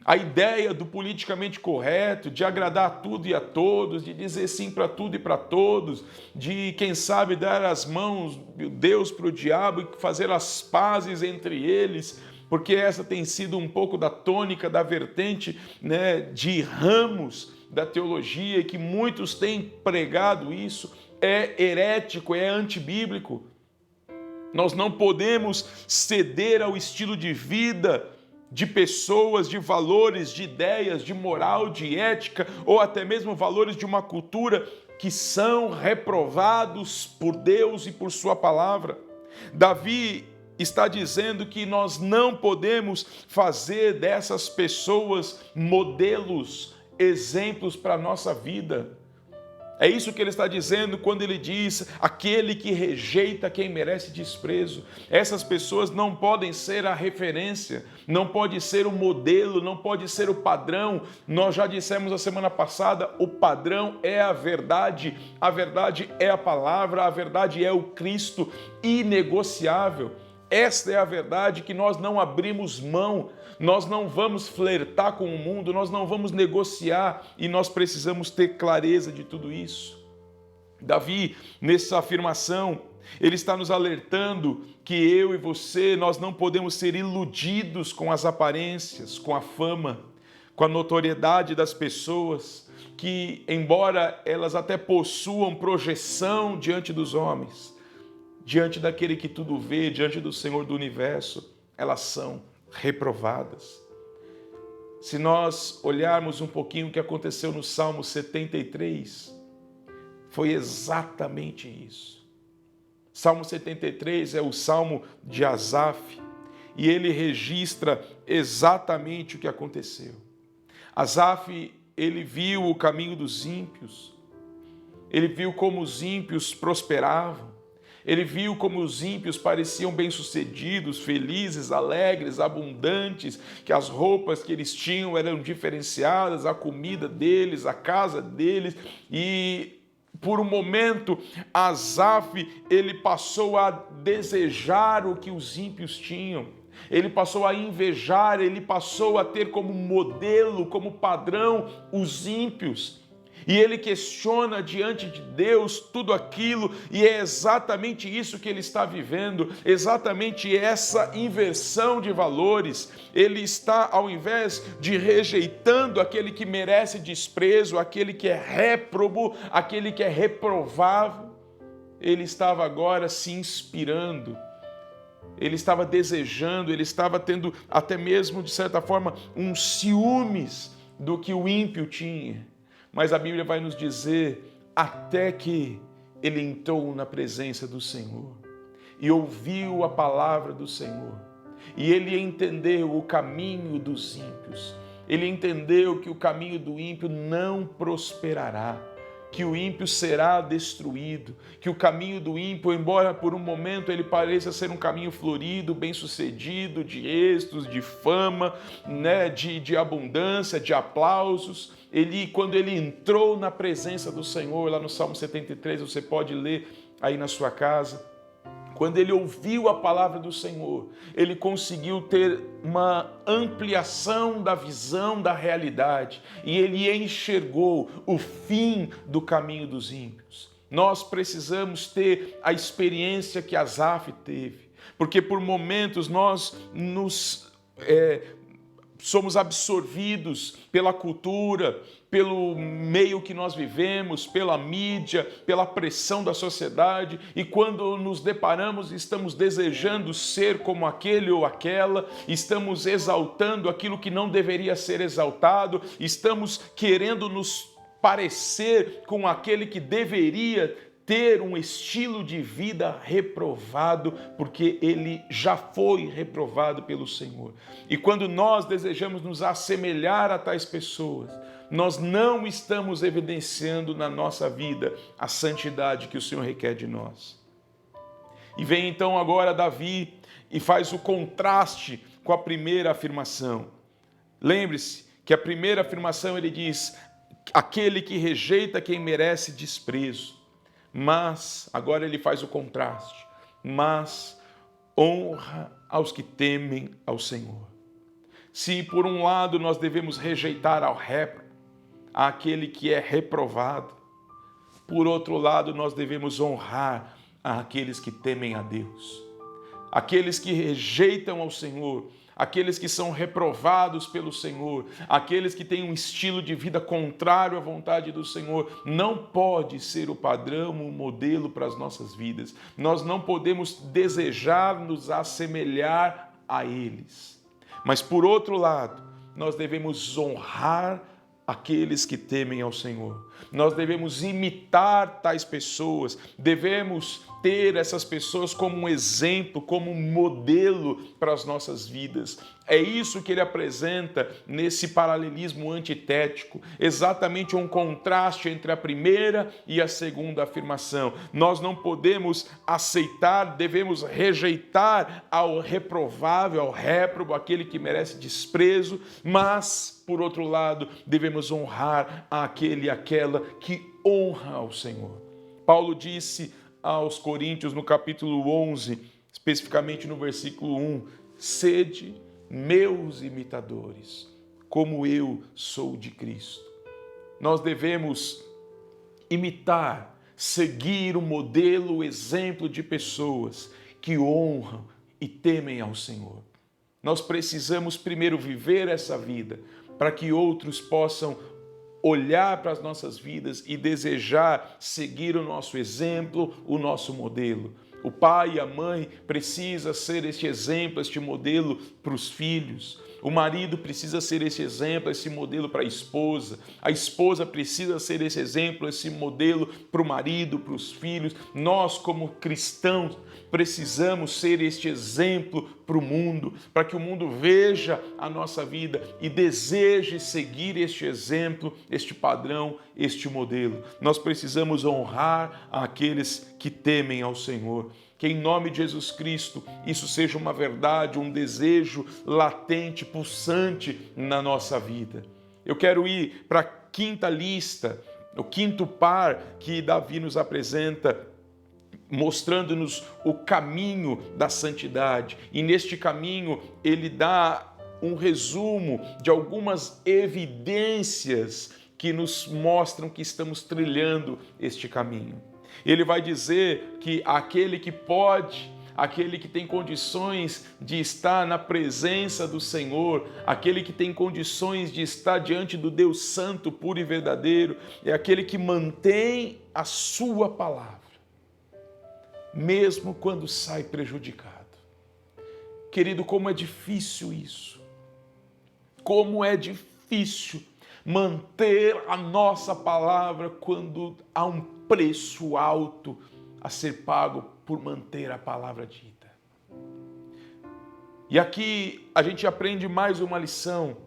A ideia do politicamente correto, de agradar a tudo e a todos, de dizer sim para tudo e para todos, de, quem sabe, dar as mãos, meu Deus, para o diabo e fazer as pazes entre eles, porque essa tem sido um pouco da tônica, da vertente, né, de ramos da teologia, e que muitos têm pregado isso, é herético, é antibíblico. Nós não podemos ceder ao estilo de vida de pessoas, de valores, de ideias, de moral, de ética, ou até mesmo valores de uma cultura que são reprovados por Deus e por sua palavra. Davi está dizendo que nós não podemos fazer dessas pessoas modelos, exemplos para a nossa vida. É isso que ele está dizendo quando ele diz: aquele que rejeita quem merece desprezo. Essas pessoas não podem ser a referência, não pode ser o modelo, não pode ser o padrão. Nós já dissemos a semana passada, o padrão é a verdade é a palavra, a verdade é o Cristo inegociável. Esta é a verdade que nós não abrimos mão, nós não vamos flertar com o mundo, nós não vamos negociar, e nós precisamos ter clareza de tudo isso. Davi, nessa afirmação, ele está nos alertando que eu e você, nós não podemos ser iludidos com as aparências, com a fama, com a notoriedade das pessoas, que embora elas até possuam projeção diante dos homens, diante daquele que tudo vê, diante do Senhor do universo, elas são reprovadas. Se nós olharmos um pouquinho o que aconteceu no Salmo 73, foi exatamente isso. Salmo 73 é o Salmo de Asaf, e ele registra exatamente o que aconteceu. Asaf, ele viu o caminho dos ímpios, ele viu como os ímpios prosperavam, ele viu como os ímpios pareciam bem-sucedidos, felizes, alegres, abundantes, que as roupas que eles tinham eram diferenciadas, a comida deles, a casa deles, e por um momento Asaf, ele passou a desejar o que os ímpios tinham. ele passou a invejar, ele passou a ter como modelo, como padrão, os ímpios. E ele questiona diante de Deus tudo aquilo, e é exatamente isso que ele está vivendo, exatamente essa inversão de valores. Ele está, ao invés de rejeitando aquele que merece desprezo, aquele que é réprobo, aquele que é reprovável, ele estava agora se inspirando, ele estava desejando, ele estava tendo até mesmo, de certa forma, uns ciúmes do que o ímpio tinha. Mas a Bíblia vai nos dizer, até que ele entrou na presença do Senhor e ouviu a palavra do Senhor, e ele entendeu o caminho dos ímpios, ele entendeu que o caminho do ímpio não prosperará, que o ímpio será destruído, que o caminho do ímpio, embora por um momento ele pareça ser um caminho florido, bem-sucedido, de êxitos, de fama, né, de abundância, de aplausos, quando ele entrou na presença do Senhor, lá no Salmo 73, você pode ler aí na sua casa, quando ele ouviu a palavra do Senhor, ele conseguiu ter uma ampliação da visão da realidade e ele enxergou o fim do caminho dos ímpios. Nós precisamos ter a experiência que Asaf teve, porque por momentos nós somos absorvidos pela cultura, pelo meio que nós vivemos, pela mídia, pela pressão da sociedade, e quando nos deparamos e estamos desejando ser como aquele ou aquela, estamos exaltando aquilo que não deveria ser exaltado, estamos querendo nos parecer com aquele que deveria ter um estilo de vida reprovado, porque ele já foi reprovado pelo Senhor. E quando nós desejamos nos assemelhar a tais pessoas, nós não estamos evidenciando na nossa vida a santidade que o Senhor requer de nós. E vem então agora Davi e faz o contraste com a primeira afirmação. Lembre-se que a primeira afirmação ele diz, aquele que rejeita quem merece desprezo. Mas, agora ele faz o contraste, mas honra aos que temem ao Senhor. Se por um lado nós devemos rejeitar ao réprobo, àquele que é reprovado, por outro lado nós devemos honrar àqueles que temem a Deus. Aqueles que rejeitam ao Senhor, aqueles que são reprovados pelo Senhor, aqueles que têm um estilo de vida contrário à vontade do Senhor, não pode ser o padrão, o modelo para as nossas vidas. Nós não podemos desejar nos assemelhar a eles. Mas, por outro lado, nós devemos honrar aqueles que temem ao Senhor. Nós devemos imitar tais pessoas, devemos ter essas pessoas como um exemplo, como um modelo para as nossas vidas. É isso que ele apresenta nesse paralelismo antitético, exatamente um contraste entre a primeira e a segunda afirmação. Nós não podemos aceitar, devemos rejeitar ao reprovável, ao réprobo, aquele que merece desprezo, mas, por outro lado, devemos honrar aquele e aquela que honra ao Senhor. Paulo disse aos Coríntios, no capítulo 11, especificamente no versículo 1, sede meus imitadores, como eu sou de Cristo. Nós devemos imitar, seguir o modelo, o exemplo de pessoas que honram e temem ao Senhor. Nós precisamos primeiro viver essa vida, para que outros possam olhar para as nossas vidas e desejar seguir o nosso exemplo, o nosso modelo. O pai e a mãe precisam ser este exemplo, este modelo para os filhos. O marido precisa ser esse exemplo, esse modelo para a esposa precisa ser esse exemplo, esse modelo para o marido, para os filhos. Nós, como cristãos, precisamos ser este exemplo para o mundo, para que o mundo veja a nossa vida e deseje seguir este exemplo, este padrão, este modelo. Nós precisamos honrar aqueles que temem ao Senhor. Que em nome de Jesus Cristo isso seja uma verdade, um desejo latente, pulsante na nossa vida. Eu quero ir para a quinta lista, o quinto par que Davi nos apresenta mostrando-nos o caminho da santidade. E neste caminho ele dá um resumo de algumas evidências que nos mostram que estamos trilhando este caminho. Ele vai dizer que aquele que pode, aquele que tem condições de estar na presença do Senhor, aquele que tem condições de estar diante do Deus Santo, puro e verdadeiro, é aquele que mantém a sua palavra, mesmo quando sai prejudicado. Querido, como é difícil isso. Como é difícil manter a nossa palavra quando há um preço alto a ser pago por manter a palavra dita. E aqui a gente aprende mais uma lição,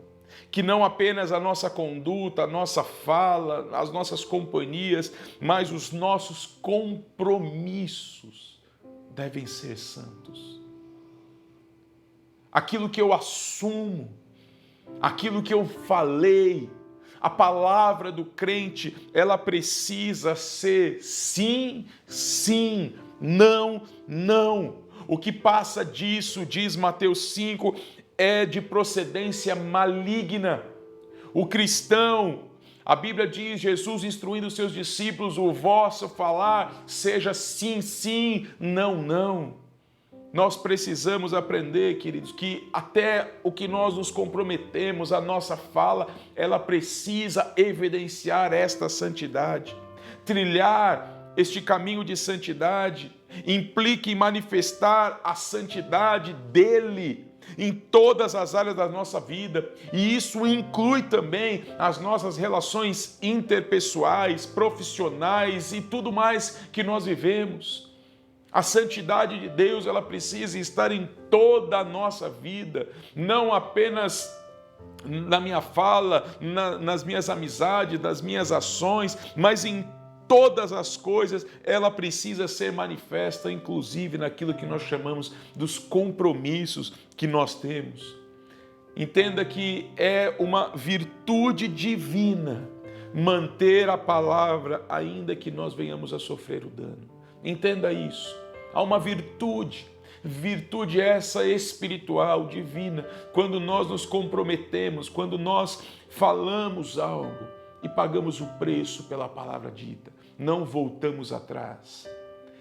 que não apenas a nossa conduta, a nossa fala, as nossas companhias, mas os nossos compromissos devem ser santos. Aquilo que eu assumo, aquilo que eu falei, a palavra do crente, ela precisa ser sim, sim, não, não. O que passa disso, diz Mateus 5, é de procedência maligna. O cristão, a Bíblia diz, Jesus instruindo os seus discípulos, o vosso falar seja sim, sim, não, não. Nós precisamos aprender, queridos, que até o que nós nos comprometemos, a nossa fala, ela precisa evidenciar esta santidade. Trilhar este caminho de santidade implica em manifestar a santidade dele em todas as áreas da nossa vida. E isso inclui também as nossas relações interpessoais, profissionais e tudo mais que nós vivemos. A santidade de Deus, ela precisa estar em toda a nossa vida, não apenas na minha fala, nas minhas amizades, nas minhas ações, mas em todas as coisas ela precisa ser manifesta, inclusive naquilo que nós chamamos dos compromissos que nós temos. Entenda que é uma virtude divina manter a palavra, ainda que nós venhamos a sofrer o dano. Entenda isso. Há uma virtude essa espiritual, divina, quando nós nos comprometemos, quando nós falamos algo e pagamos o preço pela palavra dita, não voltamos atrás.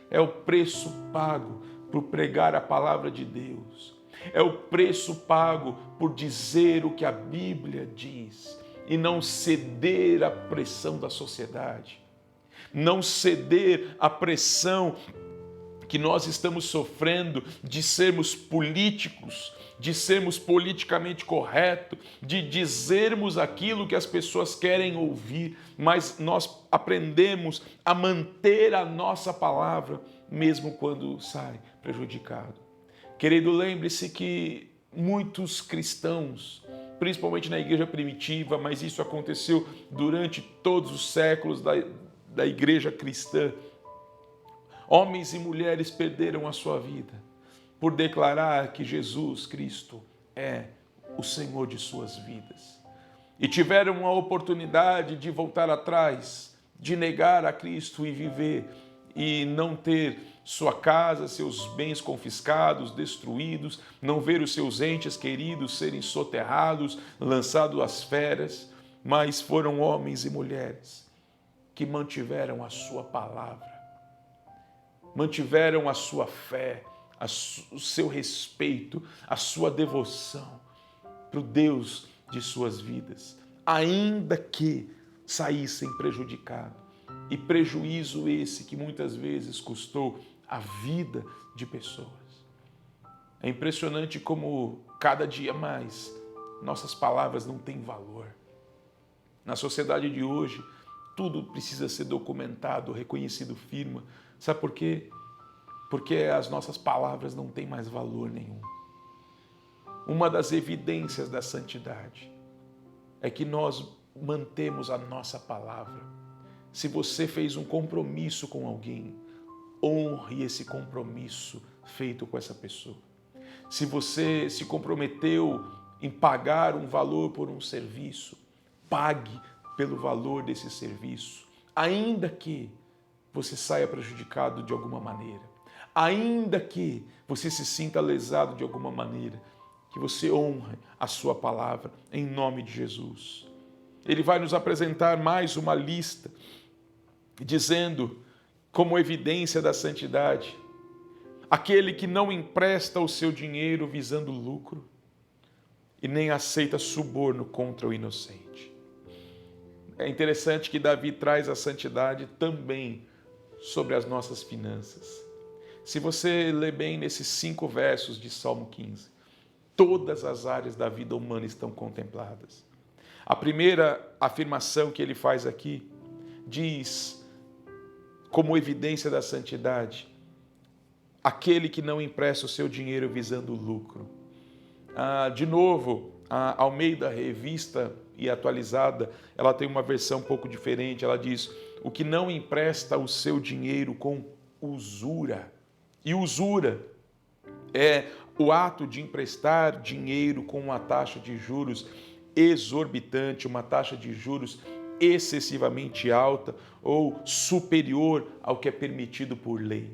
É o preço pago por pregar a palavra de Deus. É o preço pago por dizer o que a Bíblia diz e não ceder à pressão da sociedade, não ceder à pressão que nós estamos sofrendo de sermos políticos, de sermos politicamente corretos, de dizermos aquilo que as pessoas querem ouvir, mas nós aprendemos a manter a nossa palavra, mesmo quando sai prejudicado. Querido, lembre-se que muitos cristãos, principalmente na igreja primitiva, mas isso aconteceu durante todos os séculos da igreja cristã, homens e mulheres perderam a sua vida por declarar que Jesus Cristo é o Senhor de suas vidas. E tiveram a oportunidade de voltar atrás, de negar a Cristo e viver, e não ter sua casa, seus bens confiscados, destruídos, não ver os seus entes queridos serem soterrados, lançados às feras, mas foram homens e mulheres que mantiveram a sua palavra, mantiveram a sua fé, o seu respeito, a sua devoção para o Deus de suas vidas, ainda que saíssem prejudicados. E prejuízo esse que muitas vezes custou a vida de pessoas. É impressionante como cada dia mais nossas palavras não têm valor. Na sociedade de hoje, tudo precisa ser documentado, reconhecido firme. Sabe por quê? Porque as nossas palavras não têm mais valor nenhum. Uma das evidências da santidade é que nós mantemos a nossa palavra. Se você fez um compromisso com alguém, honre esse compromisso feito com essa pessoa. Se você se comprometeu em pagar um valor por um serviço, pague pelo valor desse serviço, ainda que você saia prejudicado de alguma maneira. Ainda que você se sinta lesado de alguma maneira, que você honre a sua palavra em nome de Jesus. Ele vai nos apresentar mais uma lista, dizendo, como evidência da santidade, aquele que não empresta o seu dinheiro visando lucro e nem aceita suborno contra o inocente. É interessante que Davi traz a santidade também sobre as nossas finanças. Se você ler bem nesses 5 versos de Salmo 15, todas as áreas da vida humana estão contempladas. A primeira afirmação que ele faz aqui diz, como evidência da santidade, aquele que não empresta o seu dinheiro visando lucro. De novo, a Almeida Revista e Atualizada, ela tem uma versão um pouco diferente. Ela diz, o que não empresta o seu dinheiro com usura. E usura é o ato de emprestar dinheiro com uma taxa de juros exorbitante, uma taxa de juros excessivamente alta ou superior ao que é permitido por lei.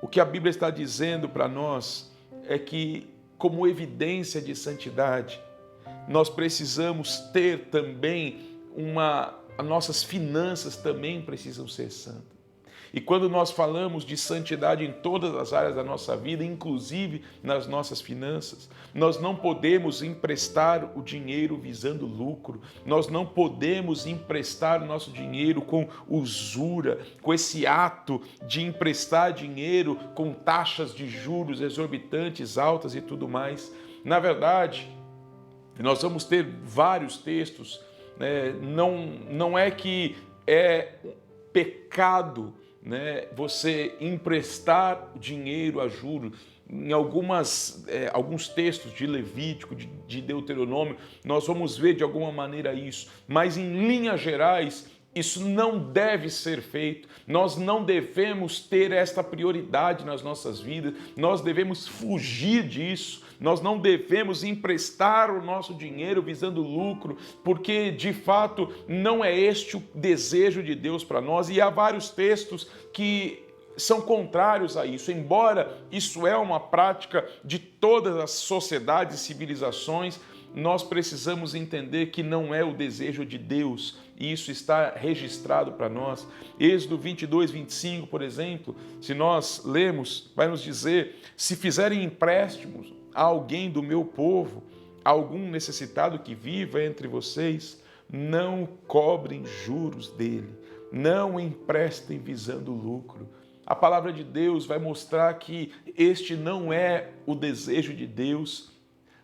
O que a Bíblia está dizendo para nós é que, como evidência de santidade, nós precisamos ter também as nossas finanças também precisam ser santas. E quando nós falamos de santidade em todas as áreas da nossa vida, inclusive nas nossas finanças, nós não podemos emprestar o dinheiro visando lucro, nós não podemos emprestar o nosso dinheiro com usura, com esse ato de emprestar dinheiro com taxas de juros exorbitantes, altas e tudo mais. Na verdade, nós vamos ter vários textos, né? Não é que é pecado, né, você emprestar dinheiro a juros. Em alguns textos de Levítico, de Deuteronômio, nós vamos ver de alguma maneira isso, mas em linhas gerais, isso não deve ser feito. Nós não devemos ter esta prioridade nas nossas vidas, nós devemos fugir disso. Nós não devemos emprestar o nosso dinheiro visando lucro, porque de fato não é este o desejo de Deus para nós. E há vários textos que são contrários a isso, embora isso é uma prática de todas as sociedades e civilizações. Nós precisamos entender que não é o desejo de Deus, e isso está registrado para nós. Êxodo 22, 25, por exemplo, se nós lemos, vai nos dizer, se fizerem empréstimos a alguém do meu povo, algum necessitado que viva entre vocês, não cobrem juros dele, não emprestem visando lucro. A palavra de Deus vai mostrar que este não é o desejo de Deus,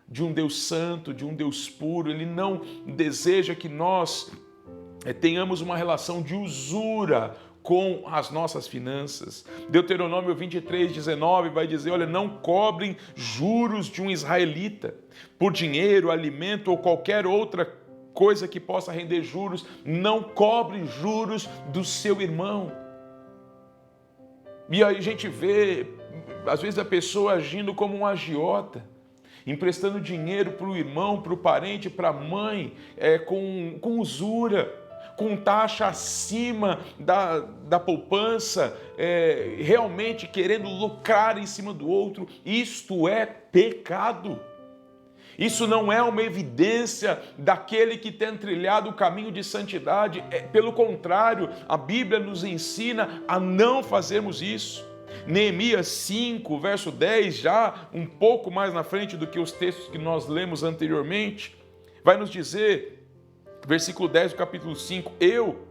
de um Deus santo, de um Deus puro. Ele não deseja que nós tenhamos uma relação de usura com as nossas finanças. Deuteronômio 23, 19 vai dizer, olha, não cobrem juros de um israelita por dinheiro, alimento ou qualquer outra coisa que possa render juros. Não cobre juros do seu irmão. E aí a gente vê, às vezes, a pessoa agindo como um agiota, emprestando dinheiro para o irmão, para o parente, para a mãe, com usura, com taxa acima da poupança, realmente querendo lucrar em cima do outro. Isto é pecado. Isso não é uma evidência daquele que tem trilhado o caminho de santidade. Pelo contrário, a Bíblia nos ensina a não fazermos isso. Neemias 5, verso 10, já um pouco mais na frente do que os textos que nós lemos anteriormente, vai nos dizer, versículo 10 do capítulo 5, eu,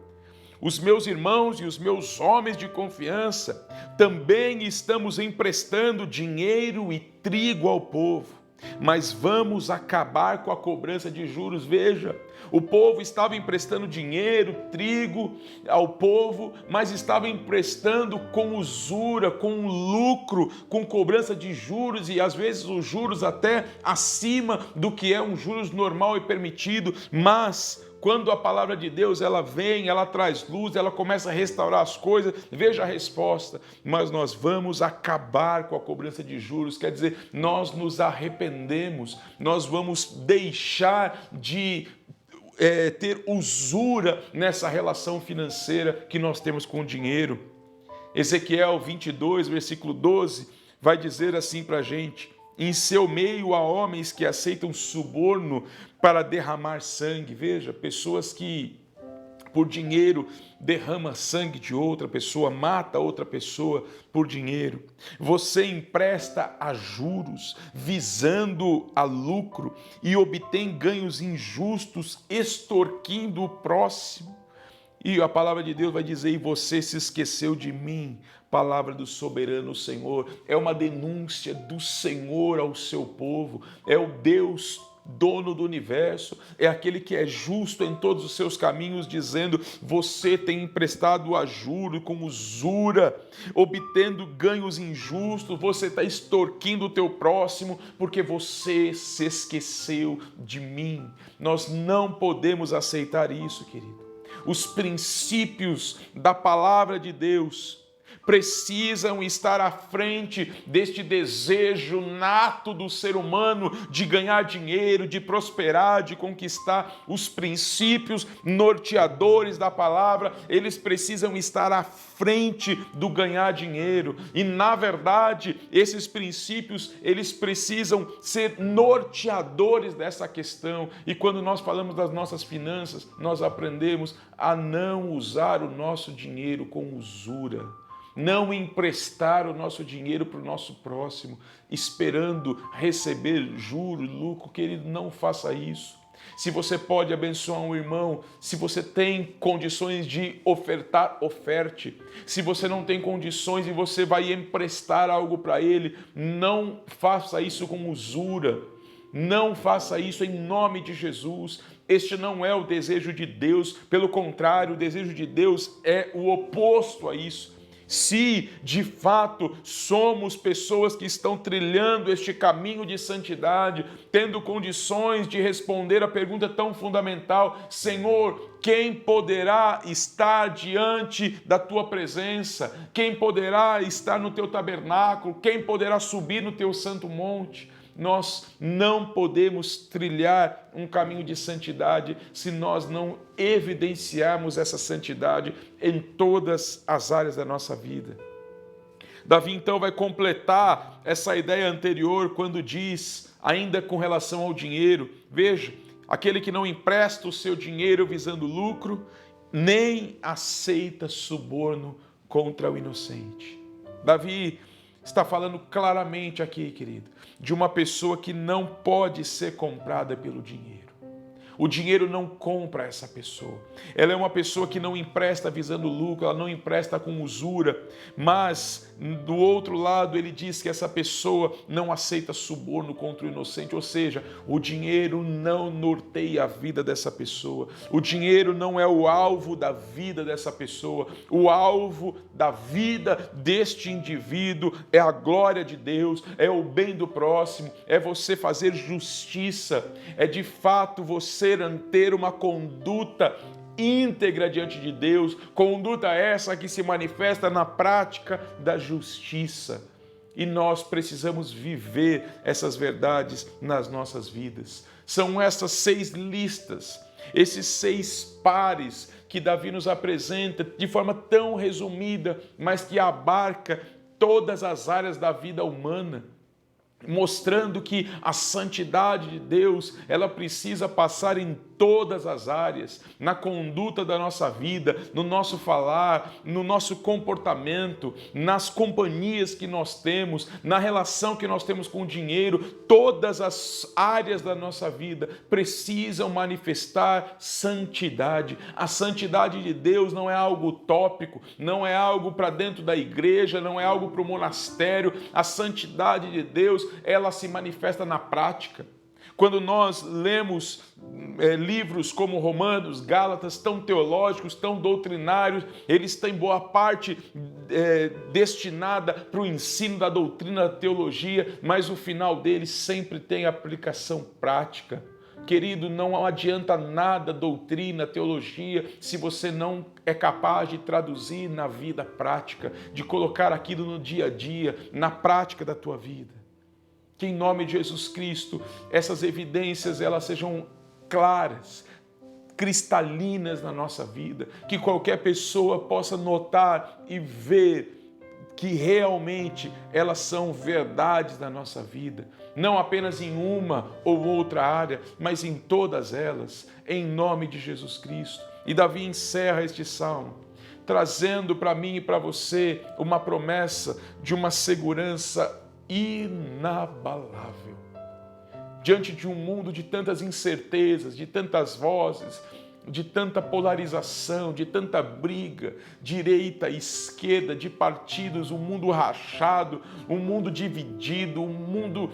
os meus irmãos e os meus homens de confiança, também estamos emprestando dinheiro e trigo ao povo, mas vamos acabar com a cobrança de juros. Veja, o povo estava emprestando dinheiro, trigo ao povo, mas estava emprestando com usura, com lucro, com cobrança de juros, e às vezes os juros até acima do que é um juros normal e permitido. Mas quando a palavra de Deus ela vem, ela traz luz, ela começa a restaurar as coisas, veja a resposta, mas nós vamos acabar com a cobrança de juros, quer dizer, nós nos arrependemos, nós vamos deixar de ter usura nessa relação financeira que nós temos com o dinheiro. Ezequiel 22, versículo 12, vai dizer assim para a gente: em seu meio há homens que aceitam suborno para derramar sangue. Veja, pessoas que por dinheiro derrama sangue de outra pessoa, mata outra pessoa por dinheiro. Você empresta a juros, visando a lucro, e obtém ganhos injustos, extorquindo o próximo. E a palavra de Deus vai dizer: e você se esqueceu de mim. Palavra do soberano Senhor. É uma denúncia do Senhor ao seu povo. É o Deus dono do universo, é aquele que é justo em todos os seus caminhos, dizendo: você tem emprestado a juro com usura, obtendo ganhos injustos, você está extorquindo o teu próximo, porque você se esqueceu de mim. Nós não podemos aceitar isso, querido. Os princípios da palavra de Deus precisam estar à frente deste desejo nato do ser humano de ganhar dinheiro, de prosperar, de conquistar. Os princípios norteadores da palavra, eles precisam estar à frente do ganhar dinheiro. E, na verdade, esses princípios, eles precisam ser norteadores dessa questão. E quando nós falamos das nossas finanças, nós aprendemos a não usar o nosso dinheiro com usura. Não emprestar o nosso dinheiro para o nosso próximo, esperando receber juros, lucro. Querido, não faça isso. Se você pode abençoar um irmão, se você tem condições de ofertar, oferte. Se você não tem condições e você vai emprestar algo para ele, não faça isso com usura. Não faça isso em nome de Jesus. Este não é o desejo de Deus. Pelo contrário, o desejo de Deus é o oposto a isso. Se, de fato, somos pessoas que estão trilhando este caminho de santidade, tendo condições de responder a pergunta tão fundamental: Senhor, quem poderá estar diante da Tua presença? Quem poderá estar no Teu tabernáculo? Quem poderá subir no Teu santo monte? Nós não podemos trilhar um caminho de santidade se nós não evidenciarmos essa santidade em todas as áreas da nossa vida. Davi então vai completar essa ideia anterior quando diz, ainda com relação ao dinheiro, veja, aquele que não empresta o seu dinheiro visando lucro, nem aceita suborno contra o inocente. Davi está falando claramente aqui, querido, de uma pessoa que não pode ser comprada pelo dinheiro. O dinheiro não compra essa pessoa. Ela é uma pessoa que não empresta visando lucro, ela não empresta com usura, mas do outro lado ele diz que essa pessoa não aceita suborno contra o inocente, ou seja, o dinheiro não norteia a vida dessa pessoa. O dinheiro não é o alvo da vida dessa pessoa. O alvo da vida deste indivíduo é a glória de Deus, é o bem do próximo, é você fazer justiça, é de fato você ter uma conduta íntegra diante de Deus, conduta essa que se manifesta na prática da justiça. E nós precisamos viver essas verdades nas nossas vidas. São essas 6 listas, esses 6 pares que Davi nos apresenta de forma tão resumida, mas que abarca todas as áreas da vida humana, mostrando que a santidade de Deus, ela precisa passar em todas as áreas, na conduta da nossa vida, no nosso falar, no nosso comportamento, nas companhias que nós temos, na relação que nós temos com o dinheiro. Todas as áreas da nossa vida precisam manifestar santidade. A santidade de Deus não é algo utópico, não é algo para dentro da igreja, não é algo para o monastério. A santidade de Deus, ela se manifesta na prática. Quando nós lemos livros como Romanos, Gálatas, tão teológicos, tão doutrinários, eles têm boa parte destinada para o ensino da doutrina da teologia, mas o final deles sempre tem aplicação prática. Querido, não adianta nada doutrina, teologia, se você não é capaz de traduzir na vida prática, de colocar aquilo no dia a dia, na prática da tua vida. Que em nome de Jesus Cristo, essas evidências elas sejam claras, cristalinas na nossa vida, que qualquer pessoa possa notar e ver que realmente elas são verdades na nossa vida, não apenas em uma ou outra área, mas em todas elas, em nome de Jesus Cristo. E Davi encerra este salmo, trazendo para mim e para você uma promessa de uma segurança inabalável. Diante de um mundo de tantas incertezas, de tantas vozes, de tanta polarização, de tanta briga, direita e esquerda, de partidos, um mundo rachado, um mundo dividido, um mundo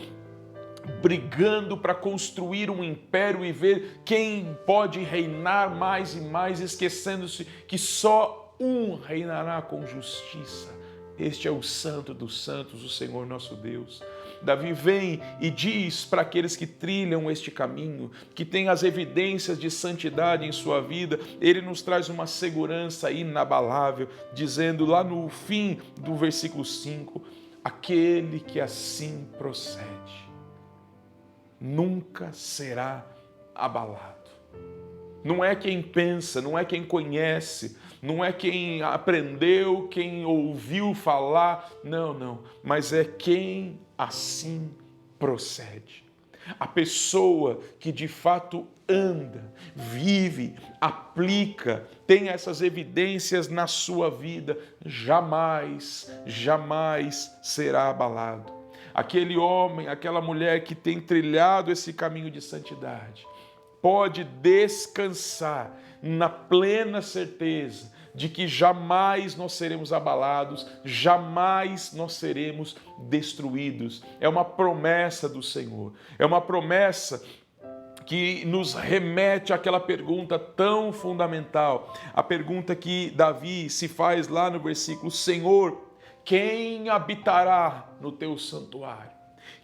brigando para construir um império e ver quem pode reinar mais e mais, esquecendo-se que só um reinará com justiça. Este é o Santo dos Santos, o Senhor nosso Deus. Davi vem e diz para aqueles que trilham este caminho, que têm as evidências de santidade em sua vida, ele nos traz uma segurança inabalável, dizendo lá no fim do versículo 5, aquele que assim procede, nunca será abalado. Não é quem pensa, não é quem conhece, não é quem aprendeu, quem ouviu falar, não, mas é quem assim procede. A pessoa que de fato anda, vive, aplica, tem essas evidências na sua vida, jamais será abalado. Aquele homem, aquela mulher que tem trilhado esse caminho de santidade, pode descansar na plena certeza de que jamais nós seremos abalados, jamais nós seremos destruídos. É uma promessa do Senhor, é uma promessa que nos remete àquela pergunta tão fundamental, a pergunta que Davi se faz lá no versículo: Senhor, quem habitará no teu santuário?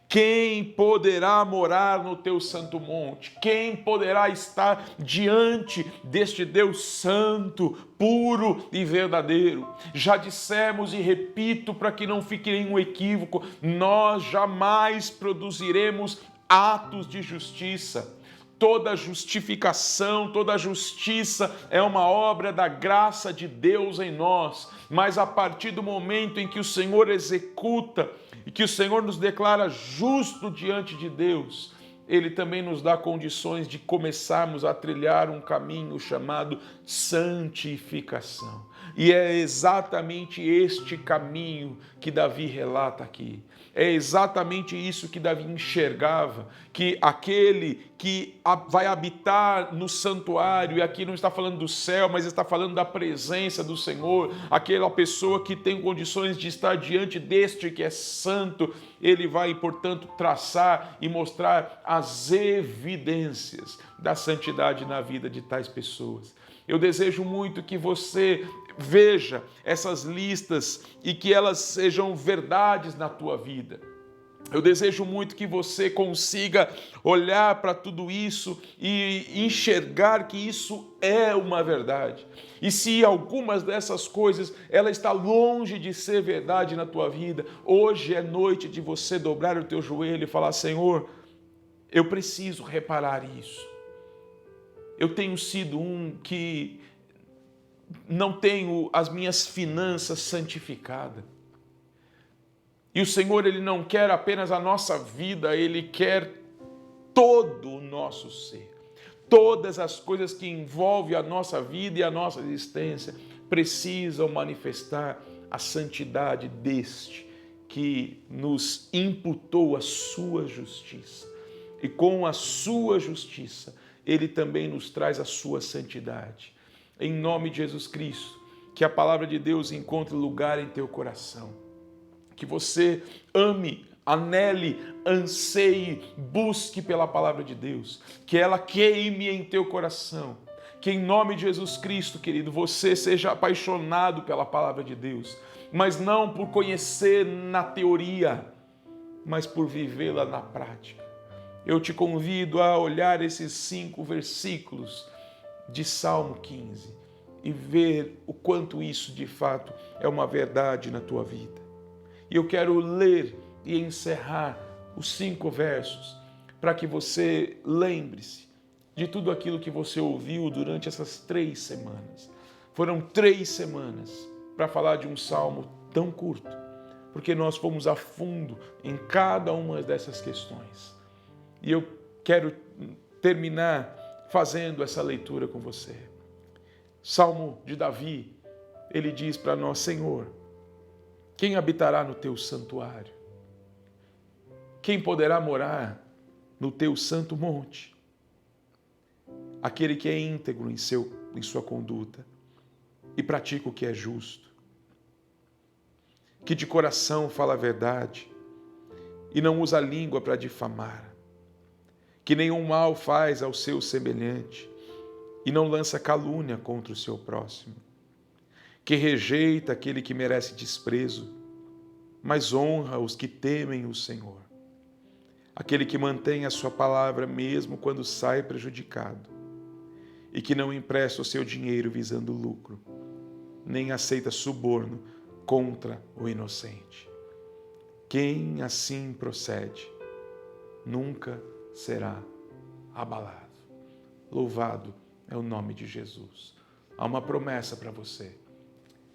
Quem poderá morar no teu santo monte? Quem poderá estar diante deste Deus santo, puro e verdadeiro? Já dissemos e repito para que não fique nenhum equívoco, nós jamais produziremos atos de justiça. Toda justificação, toda justiça é uma obra da graça de Deus em nós, mas a partir do momento em que o Senhor executa e que o Senhor nos declara justo diante de Deus, Ele também nos dá condições de começarmos a trilhar um caminho chamado santificação. E é exatamente este caminho que Davi relata aqui. É exatamente isso que Davi enxergava, que aquele que vai habitar no santuário, e aqui não está falando do céu, mas está falando da presença do Senhor, aquela pessoa que tem condições de estar diante deste que é santo, ele vai, portanto, traçar e mostrar as evidências da santidade na vida de tais pessoas. Eu desejo muito que você veja essas listas e que elas sejam verdades na tua vida. Eu desejo muito que você consiga olhar para tudo isso e enxergar que isso é uma verdade. E se algumas dessas coisas ela está longe de ser verdade na tua vida, hoje é noite de você dobrar o teu joelho e falar: Senhor, eu preciso reparar isso. Eu tenho sido um que não tenho as minhas finanças santificadas. E o Senhor, Ele não quer apenas a nossa vida, Ele quer todo o nosso ser. Todas as coisas que envolvem a nossa vida e a nossa existência precisam manifestar a santidade deste que nos imputou a sua justiça. E com a sua justiça, Ele também nos traz a sua santidade. Em nome de Jesus Cristo, que a palavra de Deus encontre lugar em teu coração. Que você ame, anele, anseie, busque pela palavra de Deus. Que ela queime em teu coração. Que em nome de Jesus Cristo, querido, você seja apaixonado pela palavra de Deus. Mas não por conhecer na teoria, mas por vivê-la na prática. Eu te convido a olhar esses 5 versículos de Salmo 15 e ver o quanto isso de fato é uma verdade na tua vida. E eu quero ler e encerrar os 5 versos para que você lembre-se de tudo aquilo que você ouviu durante essas 3 semanas. Foram 3 semanas para falar de um salmo tão curto, porque nós fomos a fundo em cada uma dessas questões. E eu quero terminar fazendo essa leitura com você. Salmo de Davi, ele diz para nós: Senhor, quem habitará no teu santuário? Quem poderá morar no teu santo monte? Aquele que é íntegro em sua conduta e pratica o que é justo, que de coração fala a verdade e não usa a língua para difamar, que nenhum mal faz ao seu semelhante e não lança calúnia contra o seu próximo, que rejeita aquele que merece desprezo, mas honra os que temem o Senhor, aquele que mantém a sua palavra mesmo quando sai prejudicado e que não empresta o seu dinheiro visando lucro, nem aceita suborno contra o inocente. Quem assim procede nunca será abalado. Louvado é o nome de Jesus. Há uma promessa para você.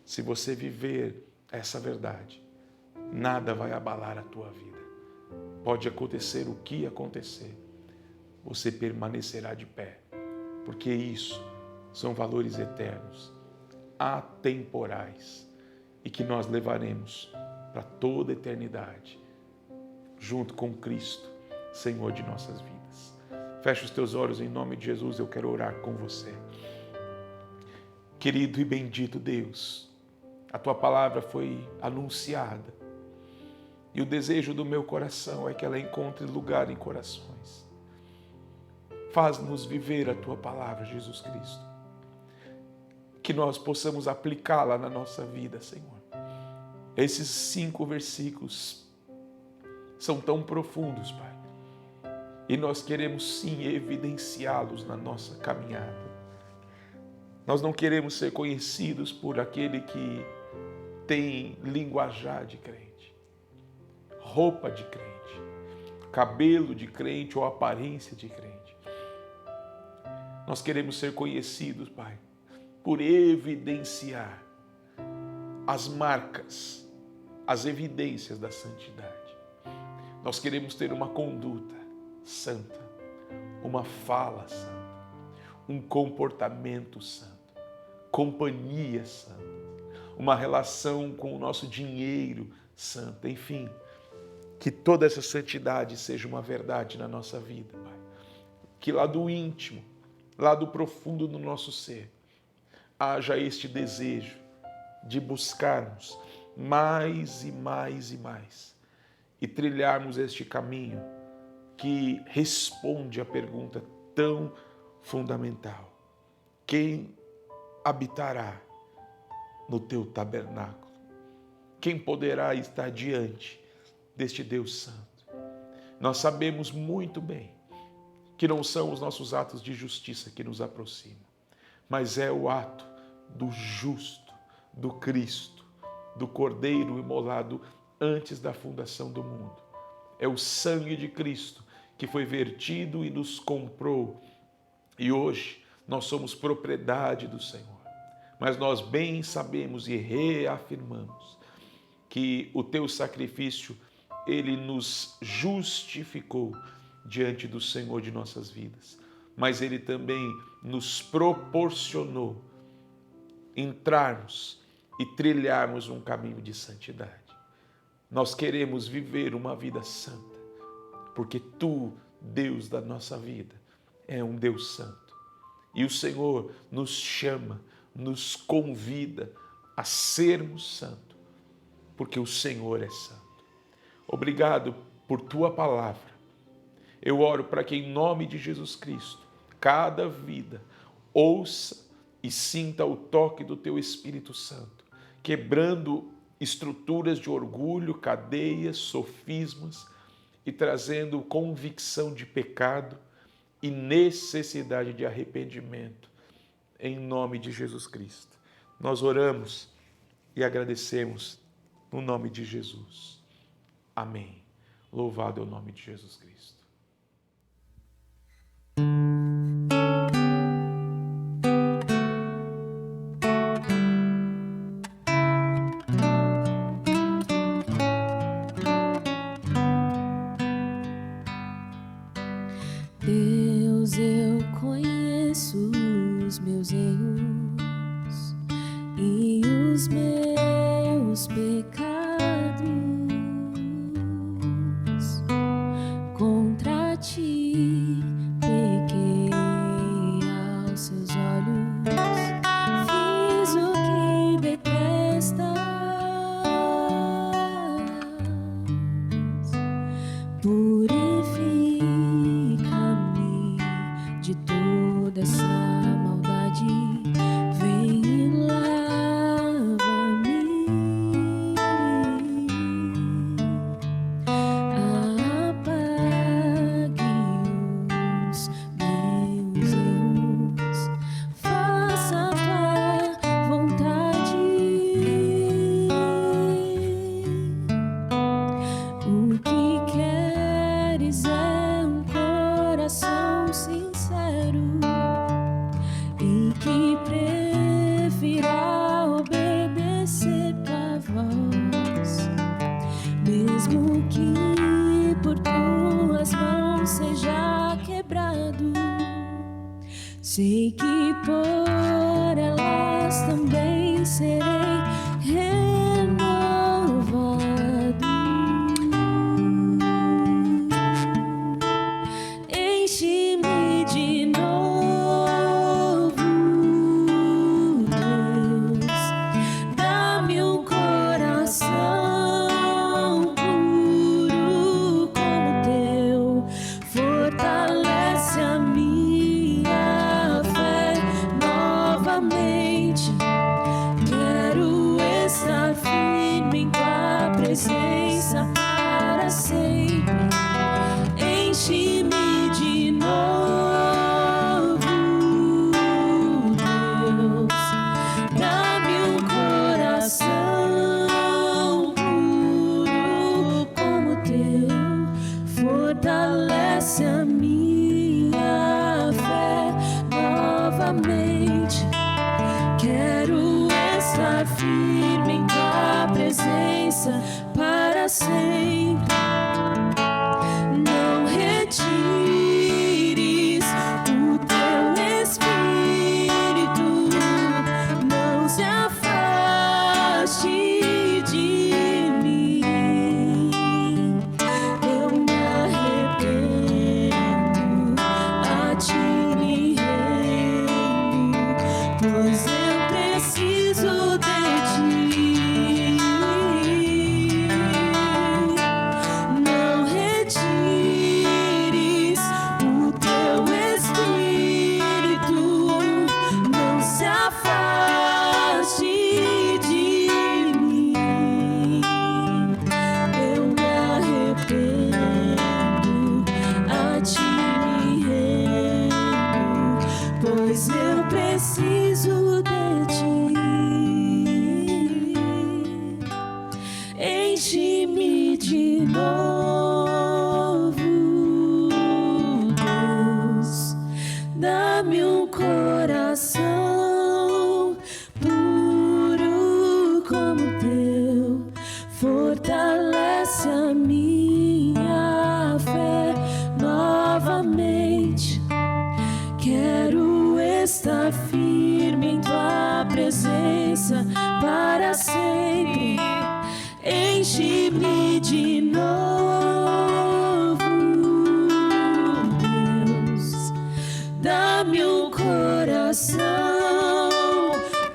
Se você viver essa verdade, nada vai abalar a tua vida. Pode acontecer o que acontecer, você permanecerá de pé, porque isso são valores eternos, atemporais, e que nós levaremos para toda a eternidade, junto com Cristo, Senhor de nossas vidas. Feche os teus olhos em nome de Jesus, eu quero orar com você. Querido e bendito Deus, a tua palavra foi anunciada e o desejo do meu coração é que ela encontre lugar em corações. Faz-nos viver a tua palavra, Jesus Cristo, que nós possamos aplicá-la na nossa vida, Senhor. Esses 5 versículos são tão profundos, Pai, e nós queremos sim evidenciá-los na nossa caminhada. Nós não queremos ser conhecidos por aquele que tem linguajar de crente, roupa de crente, cabelo de crente ou aparência de crente. Nós queremos ser conhecidos, Pai, por evidenciar as marcas, as evidências da santidade. Nós queremos ter uma conduta santa, uma fala santa, um comportamento santo, companhia santa, uma relação com o nosso dinheiro santa, enfim, que toda essa santidade seja uma verdade na nossa vida, Pai. Que lá do íntimo, lá do profundo do nosso ser, haja este desejo de buscarmos mais e mais e mais e trilharmos este caminho que responde à pergunta tão fundamental: quem habitará no teu tabernáculo? Quem poderá estar diante deste Deus Santo? Nós sabemos muito bem que não são os nossos atos de justiça que nos aproximam, mas é o ato do justo, do Cristo, do Cordeiro imolado antes da fundação do mundo. É o sangue de Cristo que foi vertido e nos comprou. E hoje nós somos propriedade do Senhor. Mas nós bem sabemos e reafirmamos que o teu sacrifício, ele nos justificou diante do Senhor de nossas vidas. Mas ele também nos proporcionou entrarmos e trilharmos um caminho de santidade. Nós queremos viver uma vida santa, porque tu, Deus da nossa vida, é um Deus santo. E o Senhor nos chama, nos convida a sermos santos, porque o Senhor é santo. Obrigado por tua palavra. Eu oro para que, em nome de Jesus Cristo, cada vida ouça e sinta o toque do teu Espírito Santo, quebrando estruturas de orgulho, cadeias, sofismas e trazendo convicção de pecado e necessidade de arrependimento, em nome de Jesus Cristo. Nós oramos e agradecemos no nome de Jesus. Amém. Louvado é o nome de Jesus Cristo. os meus erros e os meus pecados contra ti pequei aos seus olhos, fiz o que detestas, purifica-me de toda essa maldade, vem e lava-me, apague os meus erros, faça a tua vontade. O que queres é um coração sincero e que prefira obedecer tua voz, mesmo que por tuas mãos seja quebrado. Sei que por elas também serei renovado. Enche-me de novo, Deus, dá-me um coração puro como o teu, fortalece a minha fé novamente. Quero estar firme em tua presença para sempre. Enche-me de novo, Deus, dá-me um coração puro como o teu, fortalece a minha fé novamente. Quero estar firme em tua presença para sempre. Não retires o teu espírito, não se afaste de mim. Eu me arrependo, a ti me rendo, pois eu preciso de ti. Não retires o teu espírito, não se afaste de mim. Eu me arrependo, a ti me rendo, pois eu preciso de ti. Enche-me de novo, Deus, dá-me um coração puro como o teu, fortalece a minha fé novamente. Quero estar firme em tua presença para sempre. Enche-me de novo, Deus, dá-me um coração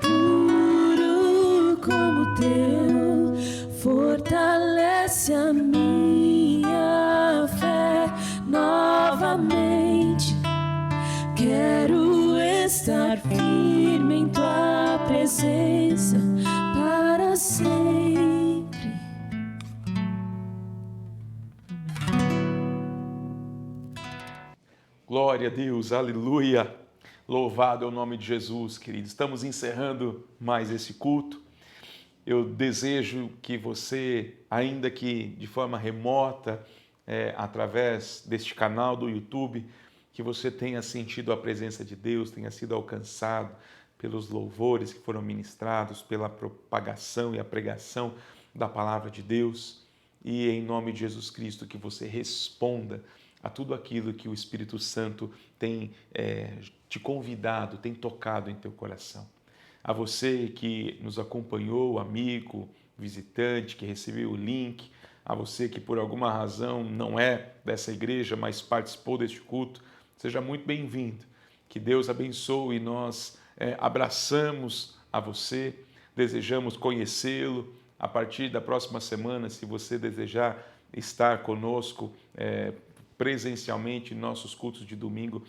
puro como o teu, fortalece a minha fé novamente. Quero estar firme em tua presença para sempre. Glória a Deus, aleluia. Louvado é o nome de Jesus, queridos. Estamos encerrando mais esse culto. Eu desejo que você, ainda que de forma remota, através deste canal do YouTube, que você tenha sentido a presença de Deus, tenha sido alcançado pelos louvores que foram ministrados, pela propagação e a pregação da palavra de Deus. E em nome de Jesus Cristo, que você responda a tudo aquilo que o Espírito Santo tem te convidado, tem tocado em teu coração. A você que nos acompanhou, amigo, visitante, que recebeu o link, a você que por alguma razão não é dessa igreja, mas participou deste culto, seja muito bem-vindo. Que Deus abençoe e nós abraçamos a você, desejamos conhecê-lo. A partir da próxima semana, se você desejar estar conosco presencialmente, nossos cultos de domingo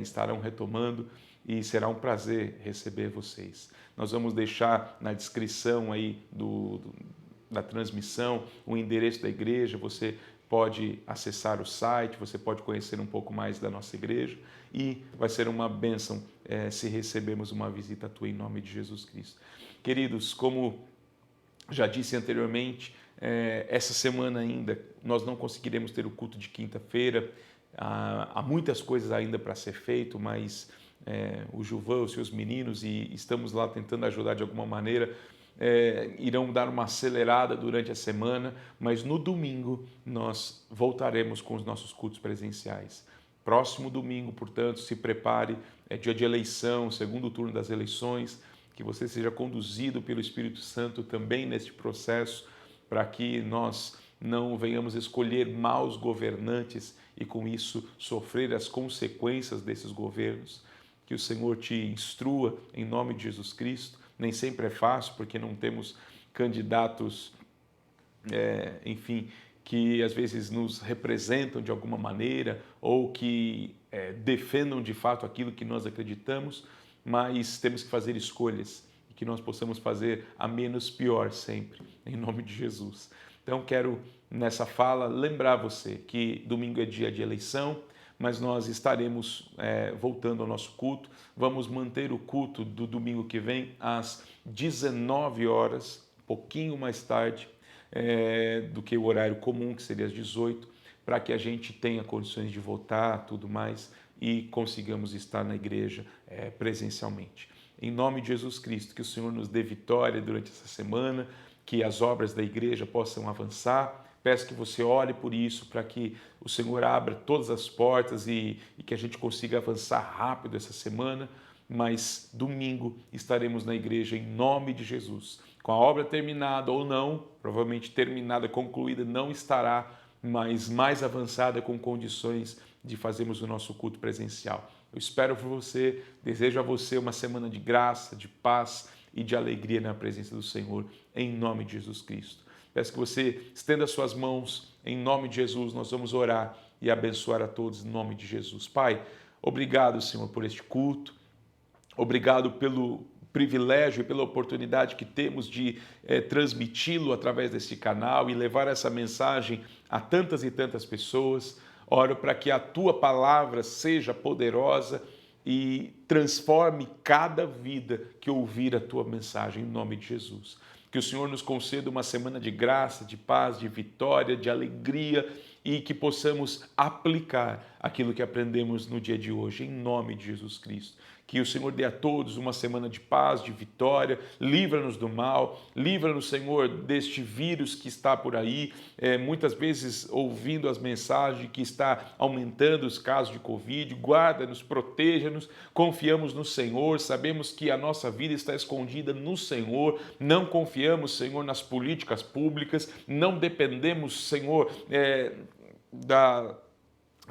estarão retomando e será um prazer receber vocês. Nós vamos deixar na descrição aí da transmissão o endereço da igreja, você pode acessar o site, você pode conhecer um pouco mais da nossa igreja e vai ser uma bênção se recebermos uma visita tua em nome de Jesus Cristo. Queridos, como já disse anteriormente, essa semana ainda nós não conseguiremos ter o culto de quinta-feira, há muitas coisas ainda para ser feito, mas o Gilvan, os seus meninos, e estamos lá tentando ajudar de alguma maneira, irão dar uma acelerada durante a semana, mas no domingo nós voltaremos com os nossos cultos presenciais. Próximo domingo, portanto, se prepare, é dia de eleição, segundo turno das eleições, que você seja conduzido pelo Espírito Santo também neste processo, para que nós não venhamos escolher maus governantes e com isso sofrer as consequências desses governos. Que o Senhor te instrua em nome de Jesus Cristo. Nem sempre é fácil, porque não temos candidatos, que às vezes nos representam de alguma maneira ou que defendam de fato aquilo que nós acreditamos, mas temos que fazer escolhas e que nós possamos fazer a menos pior sempre, em nome de Jesus. Então quero nessa fala lembrar você que domingo é dia de eleição, mas nós estaremos voltando ao nosso culto. Vamos manter o culto do domingo que vem às 19 horas, um pouquinho mais tarde do que o horário comum, que seria às 18, para que a gente tenha condições de votar, tudo mais, e consigamos estar na igreja presencialmente. Em nome de Jesus Cristo, que o Senhor nos dê vitória durante essa semana, que as obras da igreja possam avançar. Peço que você ore por isso, para que o Senhor abra todas as portas e que a gente consiga avançar rápido essa semana, mas domingo estaremos na igreja em nome de Jesus. Com a obra terminada ou não, provavelmente terminada, concluída, não estará, mas mais avançada com condições de fazermos o nosso culto presencial. Eu espero por você, desejo a você uma semana de graça, de paz e de alegria na presença do Senhor, em nome de Jesus Cristo. Peço que você estenda suas mãos em nome de Jesus, nós vamos orar e abençoar a todos em nome de Jesus. Pai, obrigado, Senhor, por este culto, obrigado pelo privilégio e pela oportunidade que temos de transmiti-lo através desse canal e levar essa mensagem a tantas e tantas pessoas. Oro para que a Tua palavra seja poderosa e transforme cada vida que ouvir a Tua mensagem, em nome de Jesus. Que o Senhor nos conceda uma semana de graça, de paz, de vitória, de alegria e que possamos aplicar aquilo que aprendemos no dia de hoje, em nome de Jesus Cristo. Que o Senhor dê a todos uma semana de paz, de vitória, livra-nos do mal, livra-nos, Senhor, deste vírus que está por aí, muitas vezes ouvindo as mensagens que está aumentando os casos de Covid, guarda-nos, proteja-nos, confiamos no Senhor, sabemos que a nossa vida está escondida no Senhor, não confiamos, Senhor, nas políticas públicas, não dependemos, Senhor,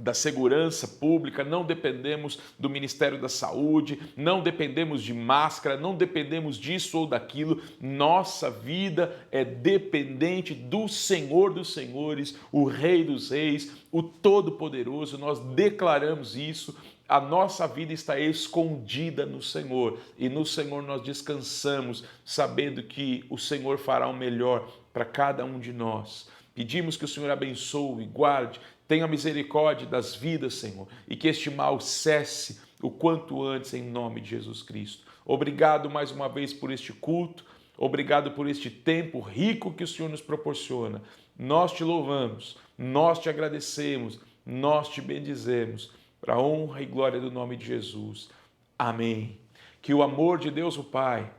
da segurança pública, não dependemos do Ministério da Saúde, não dependemos de máscara, não dependemos disso ou daquilo. Nossa vida é dependente do Senhor dos Senhores, o Rei dos Reis, o Todo-Poderoso. Nós declaramos isso. A nossa vida está escondida no Senhor e no Senhor nós descansamos, sabendo que o Senhor fará o melhor para cada um de nós. Pedimos que o Senhor abençoe, guarde, tenha misericórdia das vidas, Senhor, e que este mal cesse o quanto antes, em nome de Jesus Cristo. Obrigado mais uma vez por este culto, obrigado por este tempo rico que o Senhor nos proporciona. Nós te louvamos, nós te agradecemos, nós te bendizemos, para a honra e glória do nome de Jesus. Amém. Que o amor de Deus o Pai,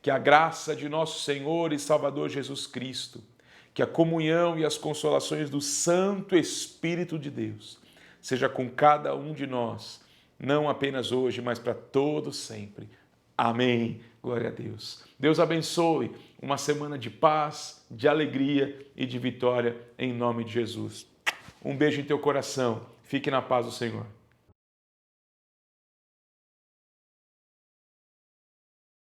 que a graça de nosso Senhor e Salvador Jesus Cristo, que a comunhão e as consolações do Santo Espírito de Deus seja com cada um de nós, não apenas hoje, mas para todos sempre. Amém. Glória a Deus. Deus abençoe uma semana de paz, de alegria e de vitória em nome de Jesus. Um beijo em teu coração. Fique na paz do Senhor.